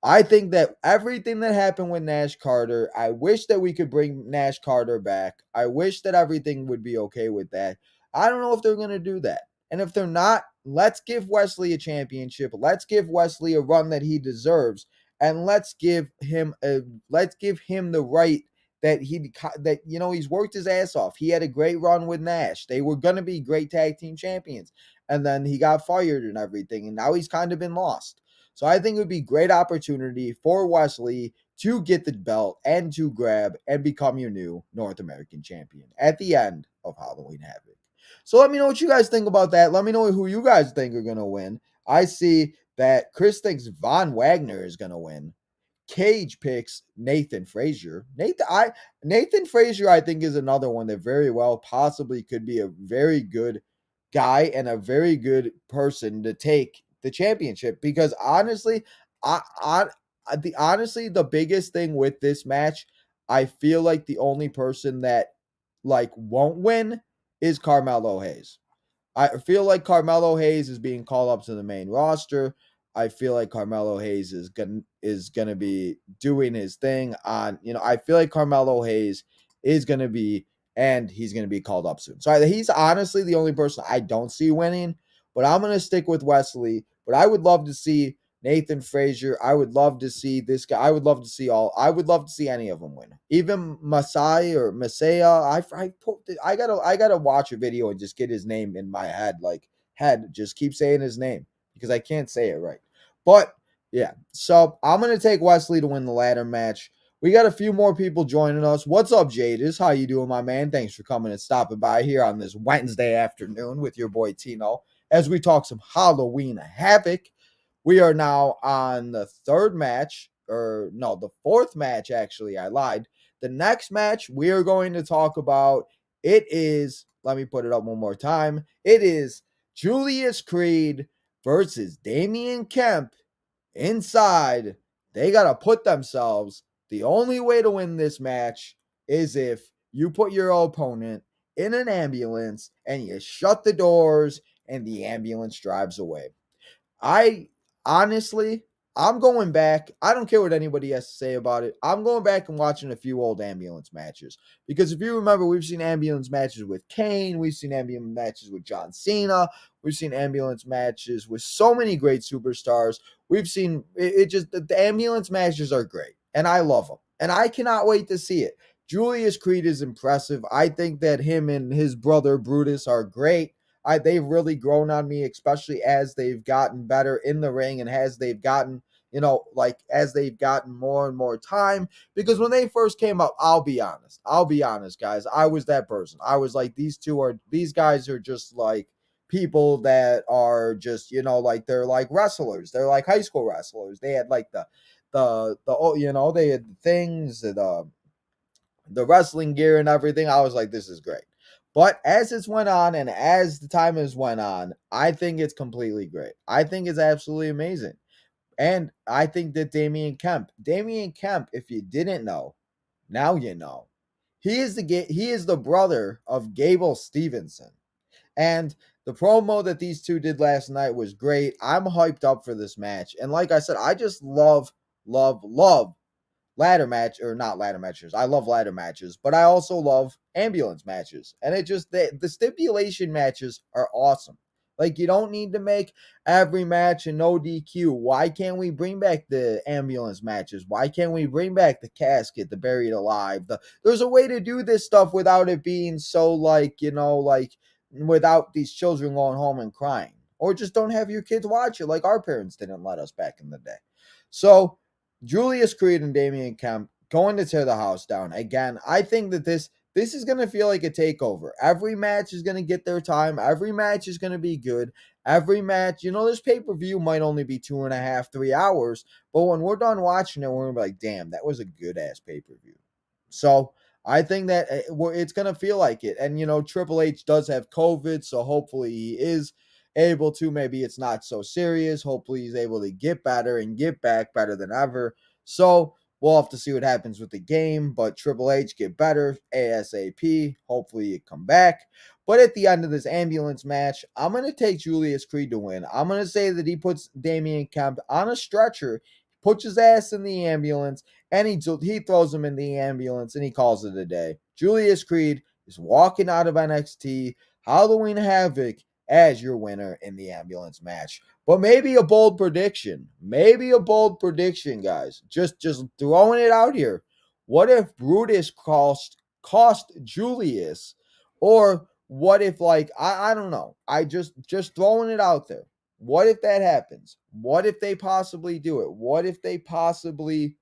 I think that everything that happened with Nash Carter, I wish that we could bring Nash Carter back. I wish that everything would be okay with that. I don't know if they're going to do that. And if they're not, let's give Wesley a championship. Let's give Wesley a run that he deserves. And let's give him the right that he's worked his ass off. He had a great run with Nash. They were going to be great tag team champions. and then he got fired and everything, and now he's kind of been lost. So I think it would be great opportunity for Wesley to get the belt and to grab and become your new North American champion at the end of Halloween Havoc. So let me know what you guys think about that. Let me know who you guys think are going to win. I see that Chris thinks Von Wagner is going to win. Cage picks Nathan Frazer. Nathan Frazer, I think, is another one that very well possibly could be a very good guy and a very good person to take the championship. Because honestly, honestly, the biggest thing with this match, I feel like the only person that like won't win is Carmelo Hayes. I feel like Carmelo Hayes is being called up to the main roster. I feel like Carmelo Hayes is gonna be doing his thing on, I feel like Carmelo Hayes is gonna be, and he's gonna be called up soon. So he's honestly the only person I don't see winning, but I'm gonna stick with Wesley. But I would love to see Nathan Frazer. I would love to see this guy. I would love to see any of them win. Even Masai or Messiah. I gotta watch a video and just get his name in my head. Just keep saying his name because I can't say it right. But yeah, so I'm gonna take Wesley to win the ladder match. We got a few more people joining us. What's up, Jade? How you doing, my man? Thanks for coming and stopping by here on this Wednesday afternoon with your boy Tino as we talk some Halloween Havoc. We are now on the fourth match, actually. I lied. The next match we are going to talk about, it is, let me put it up one more time. It is Julius Creed versus Damian Kemp inside. They got to put themselves. The only way to win this match is if you put your opponent in an ambulance and you shut the doors and the ambulance drives away. Honestly, I'm going back. I don't care what anybody has to say about it. I'm going back and watching a few old ambulance matches. Because if you remember, we've seen ambulance matches with Kane. We've seen ambulance matches with John Cena. We've seen ambulance matches with so many great superstars. We've seen the ambulance matches are great. And I love them. And I cannot wait to see it. Julius Creed is impressive. I think that him and his brother Brutus are great. They've really grown on me, especially as they've gotten better in the ring and as they've gotten, as they've gotten more and more time. Because when they first came up, I'll be honest, guys. I was that person. I was like, these guys are just like people that are just, they're like wrestlers. They're like high school wrestlers. They had like they had the things, the wrestling gear and everything. I was like, this is great. But as it went on and as the time has went on, I think it's completely great. I think it's absolutely amazing. And I think that Damian Kemp, if you didn't know, now you know. He is the brother of Gable Stevenson. And the promo that these two did last night was great. I'm hyped up for this match. And like I said, I just love ladder match, or not ladder matches. I love ladder matches, but I also love ambulance matches. And the stipulation matches are awesome. Like, you don't need to make every match a no DQ. Why can't we bring back the ambulance matches? Why can't we bring back the casket, the buried alive? There's a way to do this stuff without it being so without these children going home and crying. Or just don't have your kids watch it like our parents didn't let us back in the day. So Julius Creed and Damian Kemp going to tear the house down. Again, I think that this is going to feel like a takeover. Every match is going to get their time. Every match is going to be good. Every match, this pay-per-view might only be 2.5, 3 hours, but when we're done watching it, we're going to be like, damn, that was a good-ass pay-per-view. So I think that it's going to feel like it. And, Triple H does have COVID, so hopefully he is able to. Maybe it's not so serious. Hopefully he's able to get better and get back better than ever. So we'll have to see what happens with the game, but Triple H get better ASAP. Hopefully you come back. But at the end of this ambulance match, I'm going to take Julius Creed to win. I'm going to say that he puts Damian Kemp on a stretcher, puts his ass in the ambulance, and he throws him in the ambulance, and he calls it a day. Julius Creed is walking out of NXT Halloween Havoc as your winner in the ambulance match. But maybe a bold prediction. Guys. Just throwing it out here. What if Brutus cost Julius, or what if, like, I don't know. I just throwing it out there. What if that happens? What if they possibly do it? What if they possibly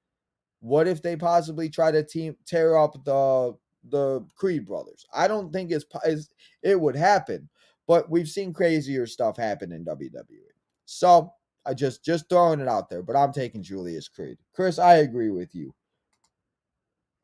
try to tear up the Creed brothers? I don't think it would happen, but we've seen crazier stuff happen in WWE. So I just throwing it out there, but I'm taking Julius Creed. Chris, I agree with you.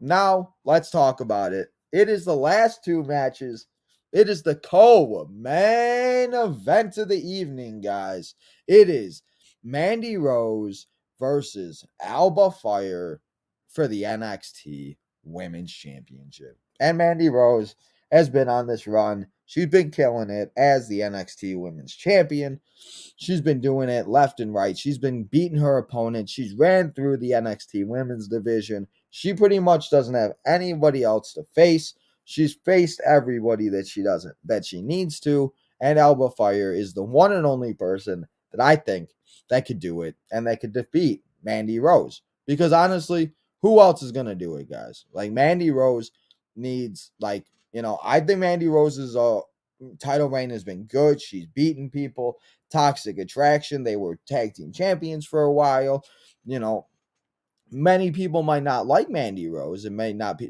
Now, let's talk about it. It is the last two matches. It is the co-main event of the evening, guys. It is Mandy Rose versus Alba Fyre for the NXT Women's Championship. And Mandy Rose has been on this run. She's been killing it as the NXT Women's Champion. She's been doing it left and right. She's been beating her opponent. She's ran through the NXT Women's division. She pretty much doesn't have anybody else to face. She's faced everybody that she needs to, and Alba Fyre is the one and only person that I think that could do it and that could defeat Mandy Rose. Because honestly, who else is gonna do it, guys? Like, Mandy Rose needs, like, I think Mandy Rose's title reign has been good. She's beaten people. Toxic Attraction, they were tag team champions for a while. Many people might not like Mandy Rose and may not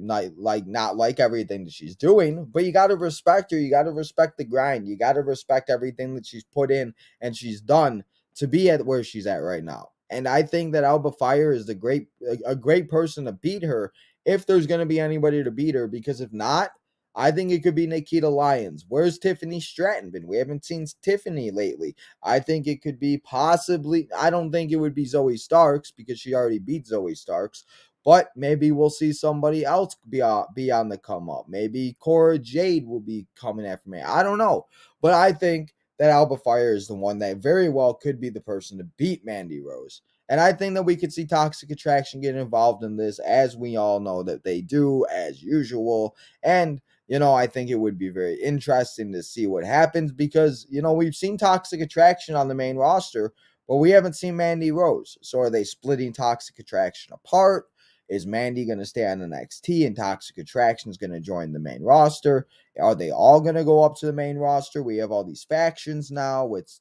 like everything that she's doing, but you got to respect her. You got to respect the grind. You got to respect everything that she's put in and she's done to be at where she's at right now. And I think that Alba Fyre is a great person to beat her if there's going to be anybody to beat her, because if not, I think it could be Nikita Lyons. Where's Tiffany Stratton been? We haven't seen Tiffany lately. I think it could be possibly, I don't think it would be Zoe Starks because she already beat Zoe Starks, but maybe we'll see somebody else be on the come up. Maybe Cora Jade will be coming after me. I don't know. But I think that Alba Fyre is the one that very well could be the person to beat Mandy Rose. And I think that we could see Toxic Attraction get involved in this, as we all know that they do, as usual. And I think it would be very interesting to see what happens because, we've seen Toxic Attraction on the main roster, but we haven't seen Mandy Rose. So are they splitting Toxic Attraction apart? Is Mandy going to stay on NXT and Toxic Attraction is going to join the main roster? Are they all going to go up to the main roster? We have all these factions now with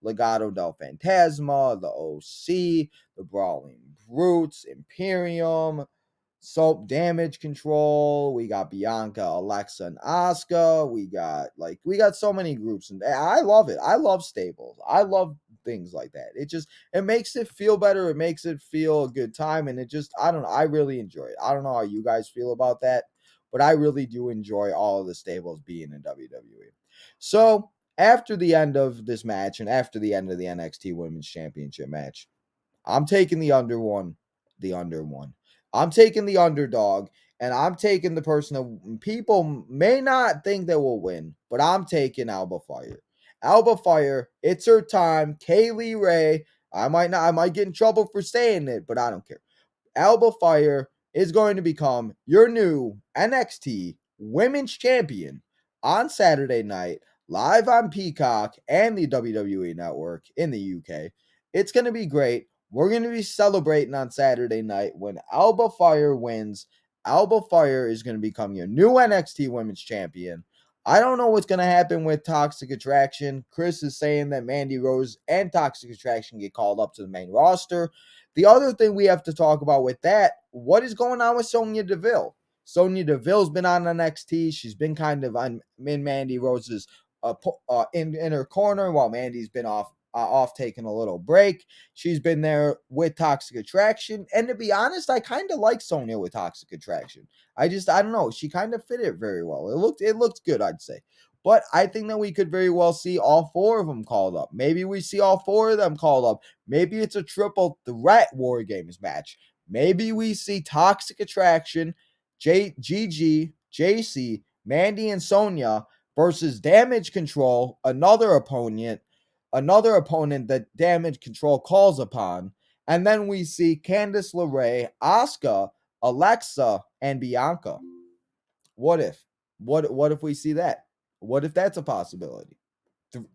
Legado del Fantasma, the OC, the Brawling Brutes, Imperium, Soap Damage Control. We got Bianca, Alexa, and Asuka. We got so many groups, and I love it. I love stables. I love things like that. It makes it feel better. It makes it feel a good time, and I don't know. I really enjoy it. I don't know how you guys feel about that, but I really do enjoy all of the stables being in WWE. So after the end of this match and after the end of the NXT Women's Championship match, I'm taking the under one. I'm taking the underdog, and I'm taking the person that people may not think that will win, but I'm taking Alba Fyre. Alba Fyre, it's her time. Kaylee Ray, I might get in trouble for saying it, but I don't care. Alba Fyre is going to become your new NXT Women's Champion on Saturday night, live on Peacock and the WWE Network in the UK. It's going to be great. We're going to be celebrating on Saturday night when Alba Fyre wins. Alba Fyre is going to become your new NXT Women's Champion. I don't know what's going to happen with Toxic Attraction. Chris is saying that Mandy Rose and Toxic Attraction get called up to the main roster. The other thing we have to talk about with that, what is going on with Sonya Deville? Sonya Deville's been on NXT. She's been kind of in Mandy Rose's in her corner while Mandy's been off taking a little break. She's been there with Toxic Attraction, and to be honest, I kind of like Sonya with Toxic Attraction. I don't know, she kind of fit it very well. It looked good, I'd say. But I think that we could very well see all four of them called up. Maybe we see all four of them called up. Maybe it's a triple threat War Games match. Maybe we see Toxic Attraction, Gigi, JC, Mandy, and Sonya versus Damage Control, another opponent that Damage Control calls upon. And then we see Candice LeRae, Asuka, Alexa, and Bianca. What if? What if we see that? What if that's a possibility?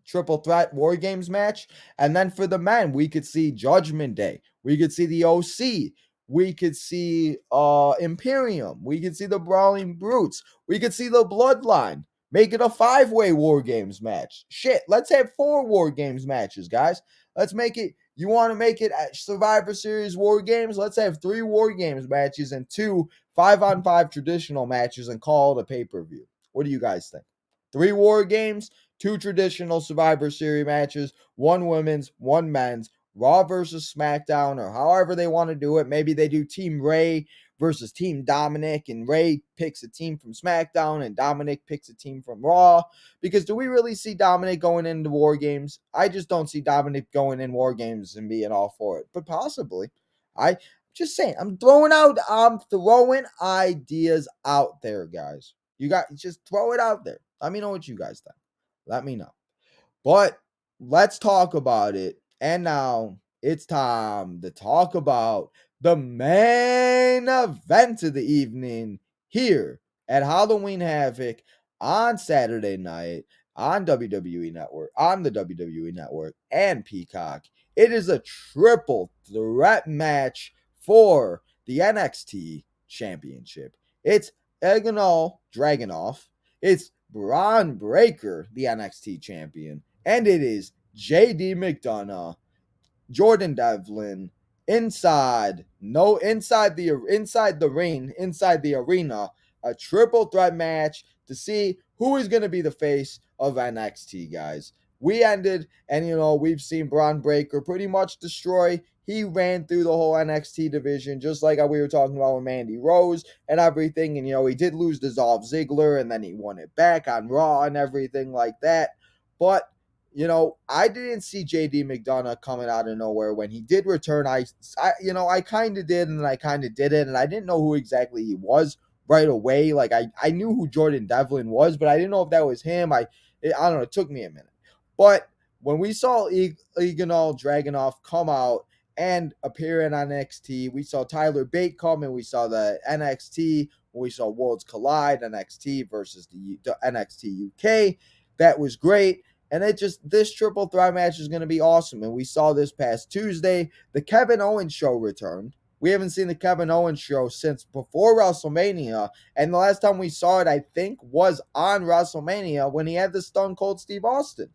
Triple threat War Games match. And then for the men, we could see Judgment Day. We could see the OC. We could see Imperium. We could see the Brawling Brutes. We could see the Bloodline. Make it a 5-way War Games match. Shit, let's have 4 War Games matches, guys. Let's make it. You want to make it at Survivor Series War Games? Let's have 3 War Games matches and 2 5-on-5 traditional matches and call it a pay-per-view. What do you guys think? 3 War Games, 2 traditional Survivor Series matches, 1 women's, 1 men's, Raw versus SmackDown, or however they want to do it. Maybe they do Team Ray versus Team Dominic, and Ray picks a team from SmackDown and Dominic picks a team from Raw. Because do we really see Dominic going into War Games? I just don't see Dominic going in War Games and being all for it, but possibly. I just saying, I'm throwing ideas out there, guys. You got just throw it out there. Let me know what you guys think. Let me know. But let's talk about it. And now it's time to talk about the main event of the evening here at Halloween Havoc on Saturday night on WWE Network, on the WWE Network and Peacock. It is a triple threat match for the NXT Championship. It's Ilja Dragunov. It's Bron Breakker, the NXT Champion. And it is Jade McDonagh, Jordan Devlin, inside the ring, inside the arena, a triple threat match to see who is going to be the face of NXT, guys. We ended, and we've seen Bron Breakker pretty much destroy. He ran through the whole NXT division, just like we were talking about with Mandy Rose and everything. And he did lose to Dolph Ziggler, and then he won it back on Raw and everything like that. But I didn't see JD McDonagh coming out of nowhere when he did return. I kind of did, and then I kind of didn't, and I didn't know who exactly he was right away. Like I knew who Jordan Devlin was, but I didn't know if that was him. I don't know. It took me a minute, but when we saw Ilja Dragunov come out and appear in NXT, we saw Tyler Bate come, and we saw the NXT. We saw Worlds Collide NXT versus the NXT UK. That was great. And this triple threat match is going to be awesome. And we saw this past Tuesday, the Kevin Owens show returned. We haven't seen the Kevin Owens show since before WrestleMania. And the last time we saw it, I think, was on WrestleMania when he had the Stone Cold Steve Austin.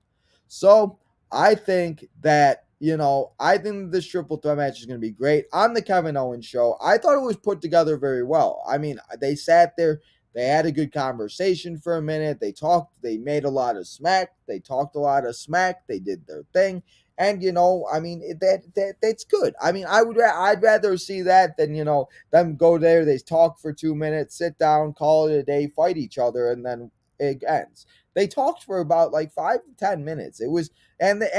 So I think that, this triple threat match is going to be great. On the Kevin Owens show, I thought it was put together very well. I mean, they sat there. They had a good conversation for a minute. They talked. They made a lot of smack. They talked a lot of smack. They did their thing. And, that's good. I mean, I'd rather see that than, them go there. They talk for 2 minutes, sit down, call it a day, fight each other, and then it ends. They talked for about 5 to 10 minutes. It was, and the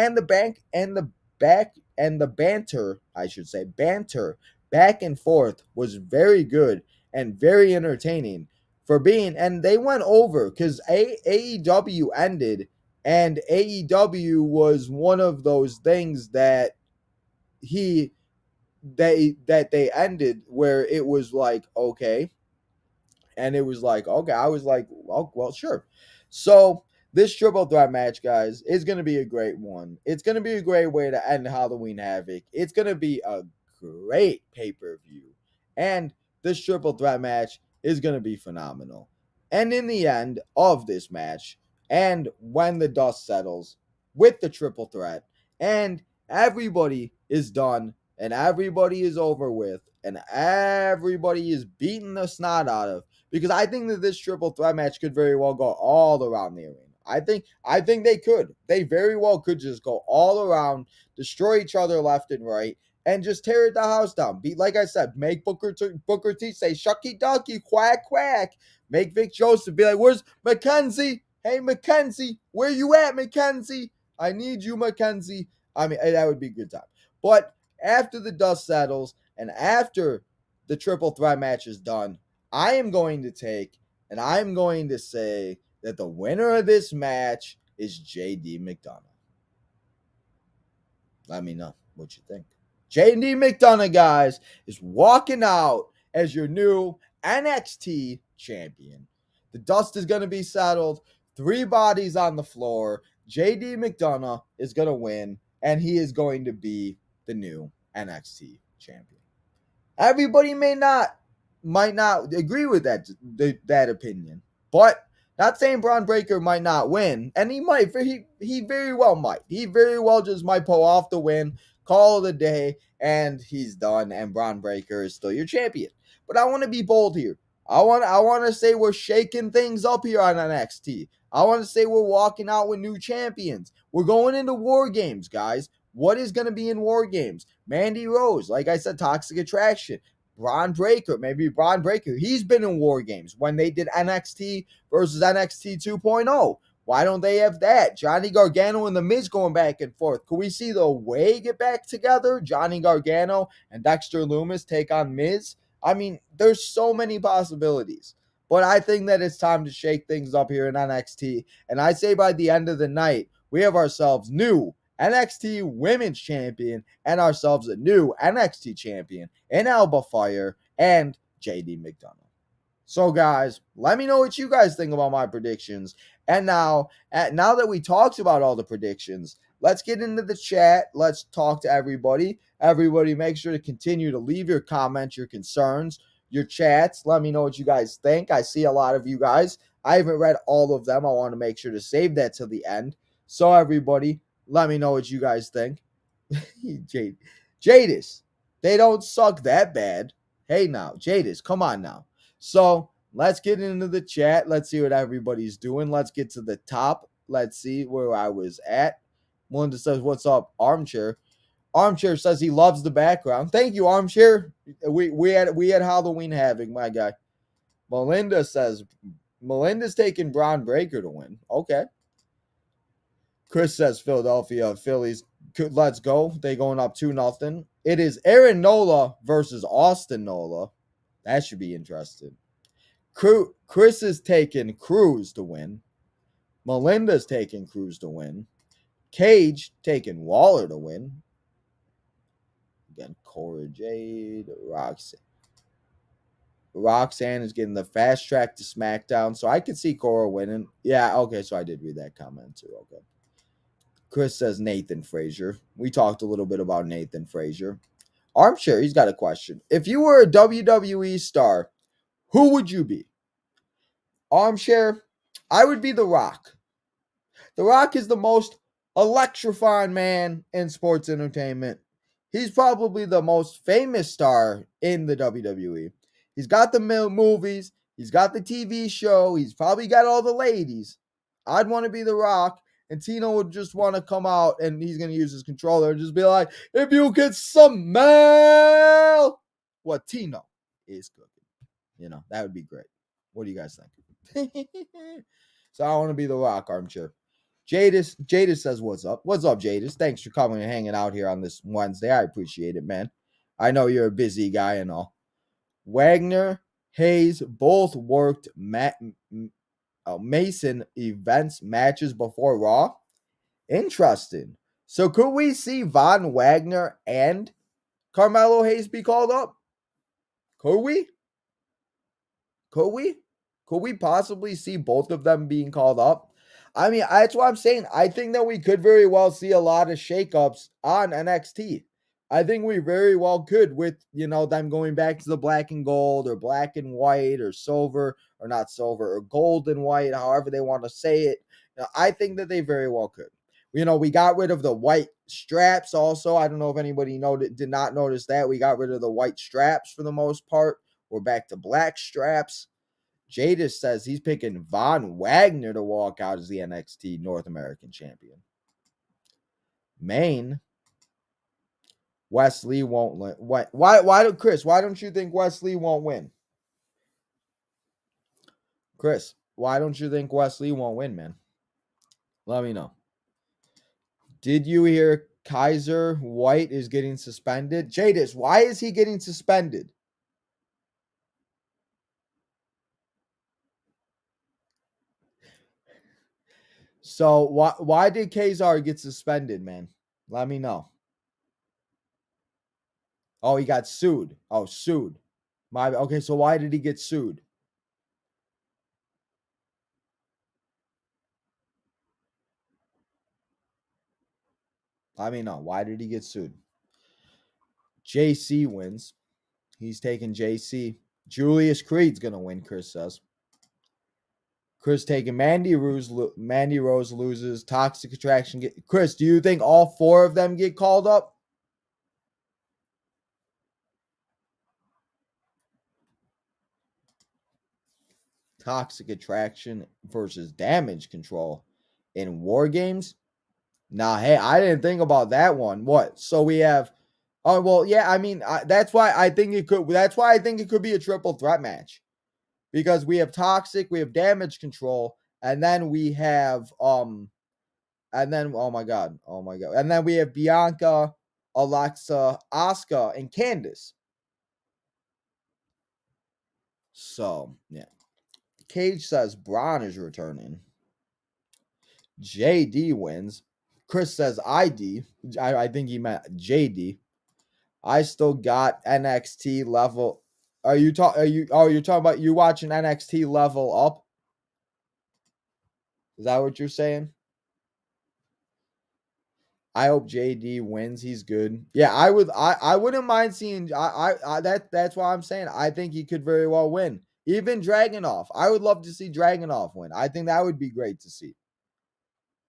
banter, I should say, back and forth was very good and very entertaining. And they went over because AEW ended, and AEW was one of those things that they ended where it was like, okay. And it was like, okay, I was like, well, sure. So this triple threat match, guys, is going to be a great one. It's going to be a great way to end Halloween Havoc. It's going to be a great pay-per-view. And this triple threat match is going to be phenomenal. And in the end of this match, and when the dust settles with the triple threat, and everybody is done, and everybody is over with, and everybody is beating the snot out of, because I think that this triple threat match could very well go all around the arena. I think they could. They very well could just go all around, destroy each other left and right, and just tear the house down. Like I said, make Booker T say, shucky ducky, quack, quack. Make Vic Joseph be like, where's Mackenzie? Hey, Mackenzie, where you at, Mackenzie? I need you, Mackenzie. I mean, that would be a good time. But after the dust settles and after the triple threat match is done, I am going to say that the winner of this match is JD McDonagh. Let me know what you think. JD McDonagh, guys, is walking out as your new NXT champion. The dust is going to be settled. 3 bodies on the floor. JD McDonagh is going to win, and he is going to be the new NXT champion. Everybody might not agree with that opinion, but Not saying Bron Breakker might not win, and he might. He very well might. He very well just might pull off the win, call it a day, and he's done. And Bron Breakker is still your champion. But I want to be bold here. I want to say we're shaking things up here on NXT. I want to say we're walking out with new champions. We're going into War Games, guys. What is going to be in War Games? Mandy Rose, like I said, Toxic Attraction. Bron Breakker, maybe Bron Breakker. He's been in War Games when they did NXT versus NXT 2.0. Why don't they have that? Johnny Gargano and The Miz going back and forth. Could we see the Way get back together? Johnny Gargano and Dexter Lumis take on Miz? I mean, there's so many possibilities. But I think that it's time to shake things up here in NXT. And I say by the end of the night, we have ourselves new NXT Women's Champion and ourselves a new NXT Champion in Alba Fyre and JD McDonagh. So, guys, let me know what you guys think about my predictions. And now that we talked about all the predictions, let's get into the chat. Let's talk to everybody. Everybody, make sure to continue to leave your comments, your concerns, your chats. Let me know what you guys think. I see a lot of you guys. I haven't read all of them. I want to make sure to save that till the end. So, everybody, let me know what you guys think. Jadis, they don't suck that bad. Hey, now, Jadis, come on now. So let's get into the chat. Let's see what everybody's doing. Let's get to the top. Let's see where I was at. Melinda says, "What's up, Armchair?" Armchair says he loves the background. Thank you, Armchair. We had Halloween Havoc, my guy. Melinda says Melinda's taking Bron Breakker to win. Okay. Chris says Philadelphia Phillies. Let's go. They going up 2-0. It is Aaron Nola versus Austin Nola. That should be interesting. Chris is taking Cruz to win. Melinda's taking Cruz to win. Cage taking Waller to win. Again, Cora, Jade, Roxanne. Roxanne is getting the fast track to SmackDown, so I could see Cora winning. Yeah, okay, so I did read that comment too. Okay. Chris says Nathan Frazer. We talked a little bit about Nathan Frazer. Armchair, he's got a question. If you were a WWE star, who would you be? Armchair, I would be The Rock. The Rock is the most electrifying man in sports entertainment. He's probably the most famous star in the WWE. He's got the movies. He's got the TV show. He's probably got all the ladies. I'd want to be The Rock. And Tino would just want to come out and he's going to use his controller and just be like, if you could smell what Tino is cooking. You know, that would be great. What do you guys think? So I want to be The Rock, Armchair. Jadis says, what's up? What's up, Jadis? Thanks for coming and hanging out here on this Wednesday. I appreciate it, man. I know you're a busy guy and all. Wagner, Hayes both worked Mason events matches before Raw. Interesting. So could we see Von Wagner and Carmelo Hayes be called up? Could we? Could we possibly see both of them being called up? I mean, that's what I'm saying. I think that we could very well see a lot of shakeups on NXT. I think we very well could with, them going back to the black and gold or black and white or silver or not silver or gold and white, however they want to say it. I think that they very well could. We got rid of the white straps also. I don't know if anybody did not notice that. We got rid of the white straps for the most part. We're back to black straps. Jadis says he's picking Von Wagner to walk out as the NXT North American Champion. Maine. Wesley won't win. Chris, why don't you think Wesley won't win? Chris, why don't you think Wesley won't win, man? Let me know. Did you hear Kaiser White is getting suspended? Jadis, why is he getting suspended? So why did Kazar get suspended, man? Let me know. Oh, he got sued. Oh, sued. Okay, so why did he get sued? Let me know. Why did he get sued? JC wins. He's taking JC. Julius Creed's going to win, Chris says. Chris taking Mandy Rose loses. Toxic Attraction. Chris, do you think all 4 of them get called up? Toxic Attraction versus Damage Control in War Games? Nah, hey, I didn't think about that one. What? So we have oh well, yeah, I mean, that's why I think it could be a triple threat match. Because we have Toxic, we have Damage Control, and then we have and then oh my god. And then we have Bianca, Alexa, Asuka, and Candice. So, yeah. Cage says Bron is returning. JD wins. Chris says ID. I think he meant JD. I still got NXT level. You're talking about you watching NXT level up? Is that what you're saying? I hope JD wins. He's good. Yeah, I wouldn't mind seeing that's why I'm saying I think he could very well win. Even Dragunov. I would love to see Dragunov win. I think that would be great to see.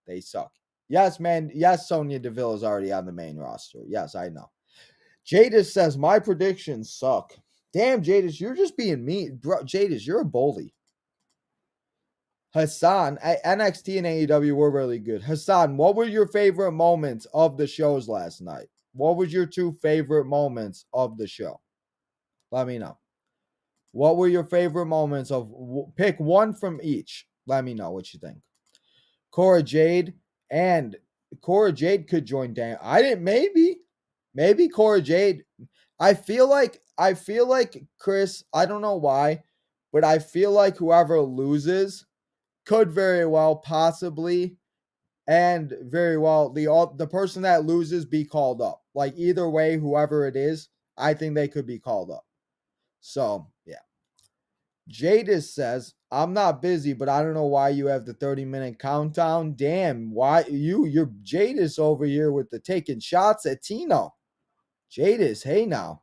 They suck. Yes, man. Yes, Sonya Deville is already on the main roster. Yes, I know. Jadis says my predictions suck. Damn, Jadis, you're just being mean. Bro, Jadis, you're a bully. Hassan, NXT and AEW were really good. Hassan, what were your favorite moments of the shows last night? What was your 2 favorite moments of the show? Let me know. What were your favorite moments of? Pick one from each. Let me know what you think. Cora Jade could join Dan. Maybe Cora Jade. I feel like Chris, I don't know why, but I feel like whoever loses could very well possibly and very well the person that loses be called up. Like either way, whoever it is, I think they could be called up. So, yeah. Jadis says, I'm not busy, but I don't know why you have the 30-minute countdown. Damn, why you're Jadis over here with the taking shots at Tino. Jadis, hey now.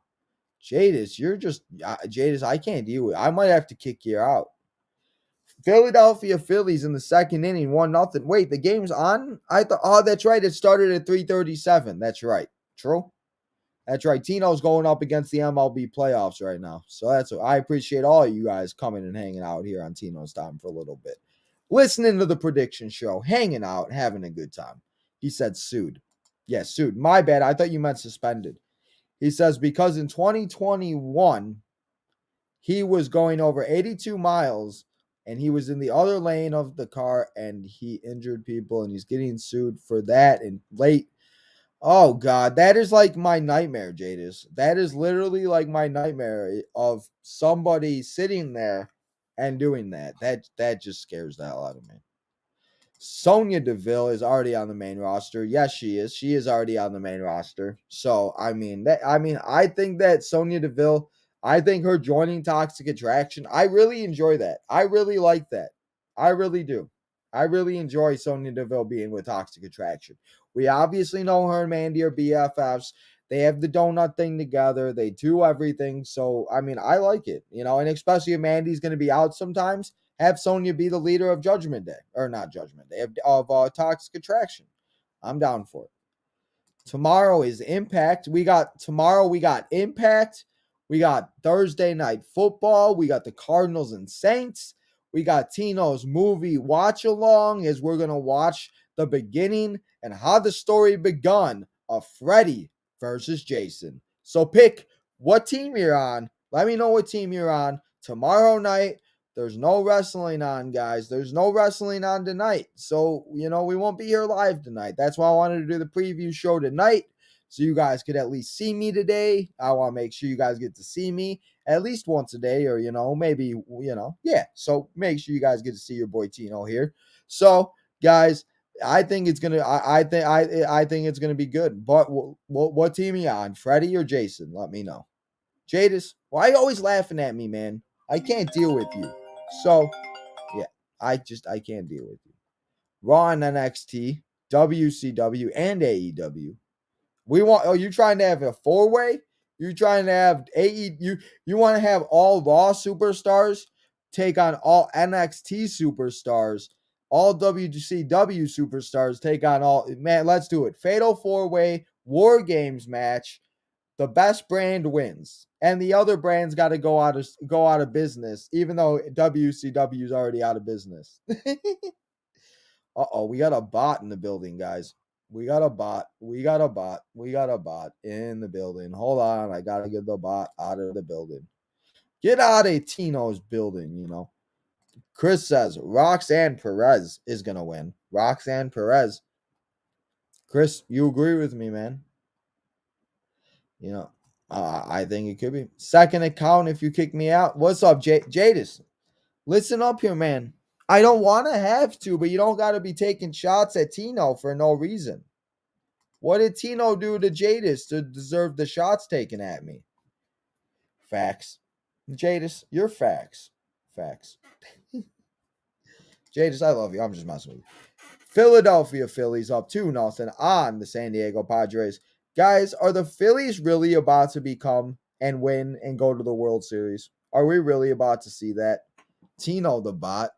Jadis, you're just Jadis, I can't deal with it. I might have to kick you out. Philadelphia Phillies in the second inning, 1-0. Wait, the game's on? I thought that's right. It started at 3:37. That's right. True. That's right. Tino's going up against the MLB playoffs right now. So I appreciate all of you guys coming and hanging out here on Tino's Time for a little bit. Listening to the prediction show, hanging out, having a good time. He said sued. Yes, sued. My bad. I thought you meant suspended. He says because in 2021, he was going over 82 miles and he was in the other lane of the car and he injured people and he's getting sued for that and late. Oh, God, that is like my nightmare, Jadis. That is literally like my nightmare of somebody sitting there and doing that. That just scares the hell out of me. Sonya Deville is already on the main roster. Yes, she is. She is already on the main roster. So, I think that Sonya Deville, I think her joining Toxic Attraction, I really enjoy that. I really like that. I really do. I really enjoy Sonya Deville being with Toxic Attraction. We obviously know her and Mandy are BFFs. They have the donut thing together. They do everything. So, I like it, and especially if Mandy's going to be out sometimes, have Sonya be the leader of Judgment Day. Or not Judgment Day, of Toxic Attraction. I'm down for it. Tomorrow is Impact. We got Impact. We got Thursday Night Football. We got the Cardinals and Saints. We got Tino's movie watch along as we're going to watch the beginning and how the story begun of Freddy versus Jason. So pick what team you're on. Let me know what team you're on. Tomorrow night, there's no wrestling on, guys. There's no wrestling on tonight. So, we won't be here live tonight. That's why I wanted to do the preview show tonight so you guys could at least see me today. I want to make sure you guys get to see me at least once a day or, maybe, yeah. So make sure you guys get to see your boy Tino here. So, guys, I think it's gonna. I think it's gonna be good. But what team are you on, Freddie or Jason? Let me know. Jadis, why are you always laughing at me, man? I can't deal with you. So, yeah, I can't deal with you. Raw and NXT, WCW, and AEW. You trying to have a 4-way? You trying to have you want to have all Raw superstars take on all NXT superstars. All WCW superstars take on all. Man, let's do it. Fatal 4-way War Games match. The best brand wins, and the other brands got to go out of business, even though WCW is already out of business. We got a bot in the building, guys. We got a bot in the building. Hold on, I gotta get the bot out of the building. Get out of Tino's building, Chris says Roxanne Perez is gonna win. Roxanne Perez. Chris, you agree with me, man? I think it could be. Second account if you kick me out. What's up, Jadis? Listen up here, man. I don't want to have to, but you don't got to be taking shots at Tino for no reason. What did Tino do to Jadis to deserve the shots taken at me? Facts. Jadis, you're facts. Facts. Jadis, I love you. I'm just messing with you. Philadelphia Phillies up 2-0 on the San Diego Padres. Guys, are the Phillies really about to become and win and go to the World Series? Are we really about to see that? Tino the bot.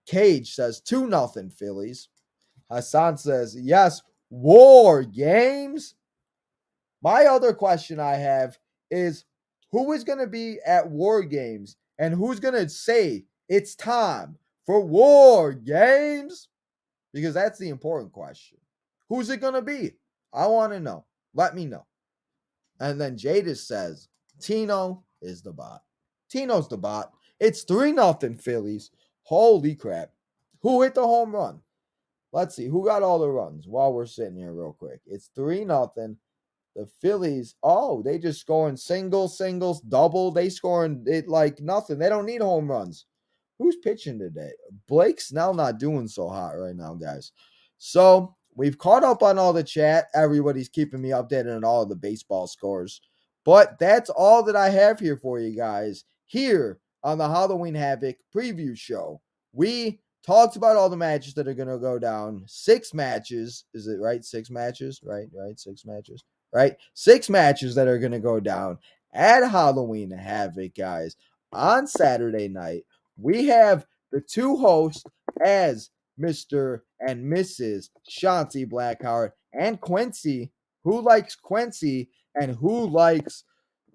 Cage says 2-0 Phillies. Hassan says, yes, War Games. My other question I have is, who is going to be at War Games and who's going to say it's time for War Games? Because that's the important question. Who's it going to be? I want to know. Let me know. And then Jadis says, Tino is the bot. Tino's the bot. It's 3-0 Phillies. Holy crap. Who hit the home run? Let's see. Who got all the runs while we're sitting here real quick? It's 3-0. The Phillies, they just scoring singles, double. They scoring it like nothing. They don't need home runs. Who's pitching today? Blake Snell not doing so hot right now, guys. So we've caught up on all the chat. Everybody's keeping me updated on all of the baseball scores. But that's all that I have here for you guys here on the Halloween Havoc preview show. We talked about all the matches that are going to go down. 6 matches. Is it right? 6 matches? Right? 6 matches. Right? 6 matches that are going to go down at Halloween Havoc, guys. On Saturday night, we have the 2 hosts as Mr. and Mrs. Shanti Blackheart and Quincy. Who likes Quincy and who likes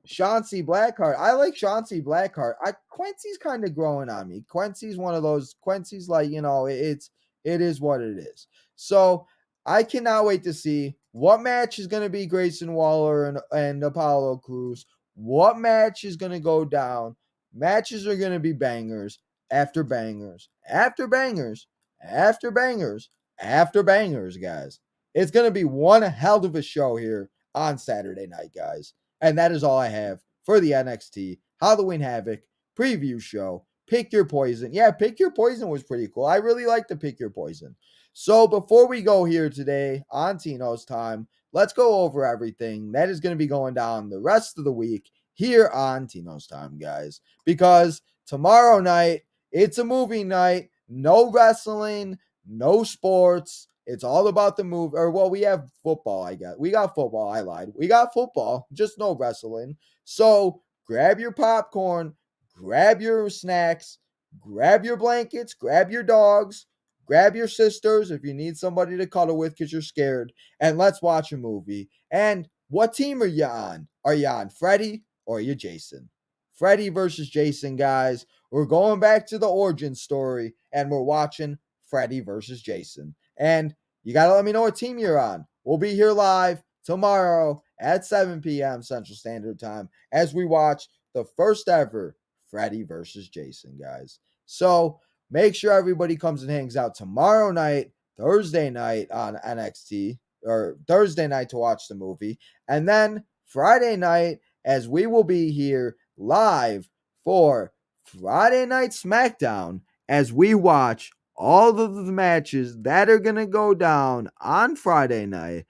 Shanti Blackheart? I like Shanti Blackheart. Quincy's kind of growing on me. Quincy's one of those. Quincy's like, it is what it is. So I cannot wait to see what match is going to be Grayson Waller and Apollo Crews. What match is going to go down? Matches are going to be bangers after bangers after bangers after bangers after bangers, guys. It's going to be one hell of a show here on Saturday night, guys. And that is all I have for the NXT Halloween Havoc preview show. Pick Your Poison. Yeah, Pick Your Poison was pretty cool. I really like the Pick Your Poison. So before we go here today on Tino's Time, let's go over everything that is going to be going down the rest of the week here on Tino's Time, guys. Because tomorrow night, it's a movie night. No wrestling, no sports. It's all about the move. We have football, I guess. We got football. I lied. We got football, just no wrestling. So grab your popcorn, grab your snacks, grab your blankets, grab your dogs, grab your sisters if you need somebody to cuddle with because you're scared, and let's watch a movie. And what team are you on? Are you on Freddy or are you Jason? Freddy versus Jason, guys. We're going back to the origin story, and we're watching Freddy versus Jason. And you got to let me know what team you're on. We'll be here live tomorrow at 7 p.m. Central Standard Time as we watch the first ever Freddy versus Jason, guys. So make sure everybody comes and hangs out tomorrow night, Thursday night on NXT, or Thursday night to watch the movie. And then Friday night, as we will be here live for Friday Night SmackDown as we watch all of the matches that are going to go down on Friday night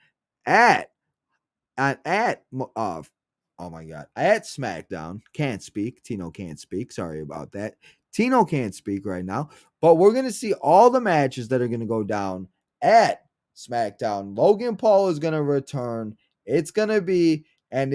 at SmackDown. Can't speak. Tino can't speak. Sorry about that. Tino can't speak right now. But we're going to see all the matches that are going to go down at SmackDown. Logan Paul is going to return. It's going to be a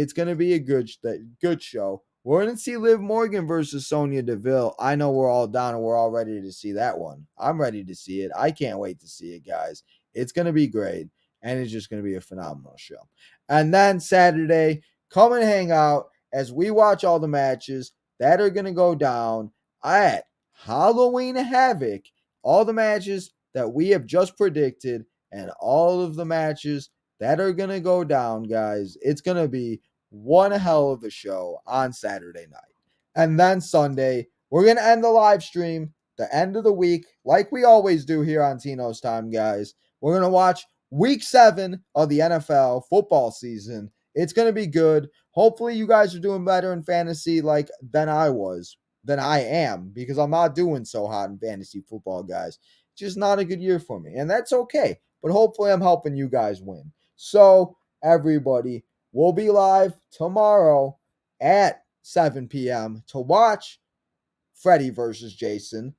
good show. We're going to see Liv Morgan versus Sonya Deville. I know we're all down and we're all ready to see that one. I'm ready to see it. I can't wait to see it, guys. It's going to be great, and it's just going to be a phenomenal show. And then Saturday, come and hang out as we watch all the matches that are going to go down at Halloween Havoc. All the matches that we have just predicted and all of the matches that are going to go down, guys. It's going to be one hell of a show on Saturday night. And then Sunday, we're going to end the live stream, the end of the week, like we always do here on Tino's Time, guys. We're going to watch week 7 of the NFL football season. It's going to be good. Hopefully you guys are doing better in fantasy than I am, because I'm not doing so hot in fantasy football, guys. Just not a good year for me, and that's okay. But hopefully I'm helping you guys win. So, everybody, we'll be live tomorrow at 7 p.m. to watch Freddie versus Jason.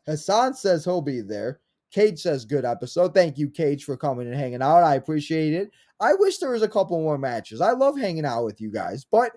Hassan says he'll be there. Cage says good episode. Thank you, Cage, for coming and hanging out. I appreciate it. I wish there was a couple more matches. I love hanging out with you guys. But,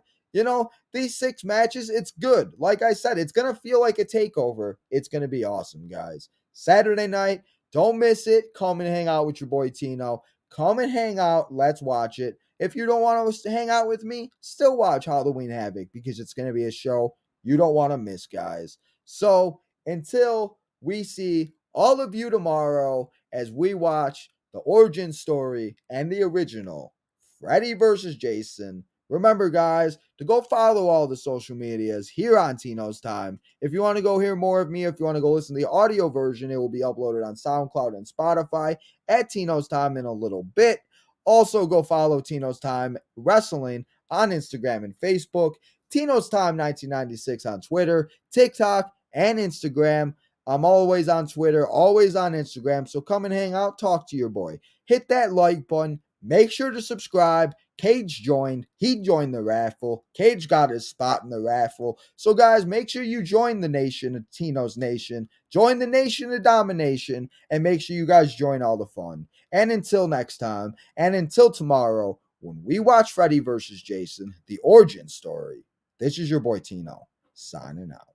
these 6 matches, it's good. Like I said, it's going to feel like a takeover. It's going to be awesome, guys. Saturday night, don't miss it. Come and hang out with your boy Tino. Come and hang out. Let's watch it. If you don't want to hang out with me, still watch Halloween Havoc, because it's going to be a show you don't want to miss, guys. So until we see all of you tomorrow as we watch the origin story and the original Freddie versus Jason, remember, guys, to go follow all the social medias here on Tino's Time. If you want to go hear more of me, if you want to go listen to the audio version, it will be uploaded on SoundCloud and Spotify at Tino's Time in a little bit. Also, go follow Tino's Time Wrestling on Instagram and Facebook. Tino's Time 1996 on Twitter, TikTok, and Instagram. I'm always on Twitter, always on Instagram. So come and hang out, talk to your boy. Hit that like button. Make sure to subscribe. Cage joined. He joined the raffle. Cage got his spot in the raffle. So, guys, make sure you join the nation of Tino's Nation. Join the Nation of Domination. And make sure you guys join all the fun. And until next time, and until tomorrow, when we watch Freddie versus Jason, the origin story, this is your boy Tino, signing out.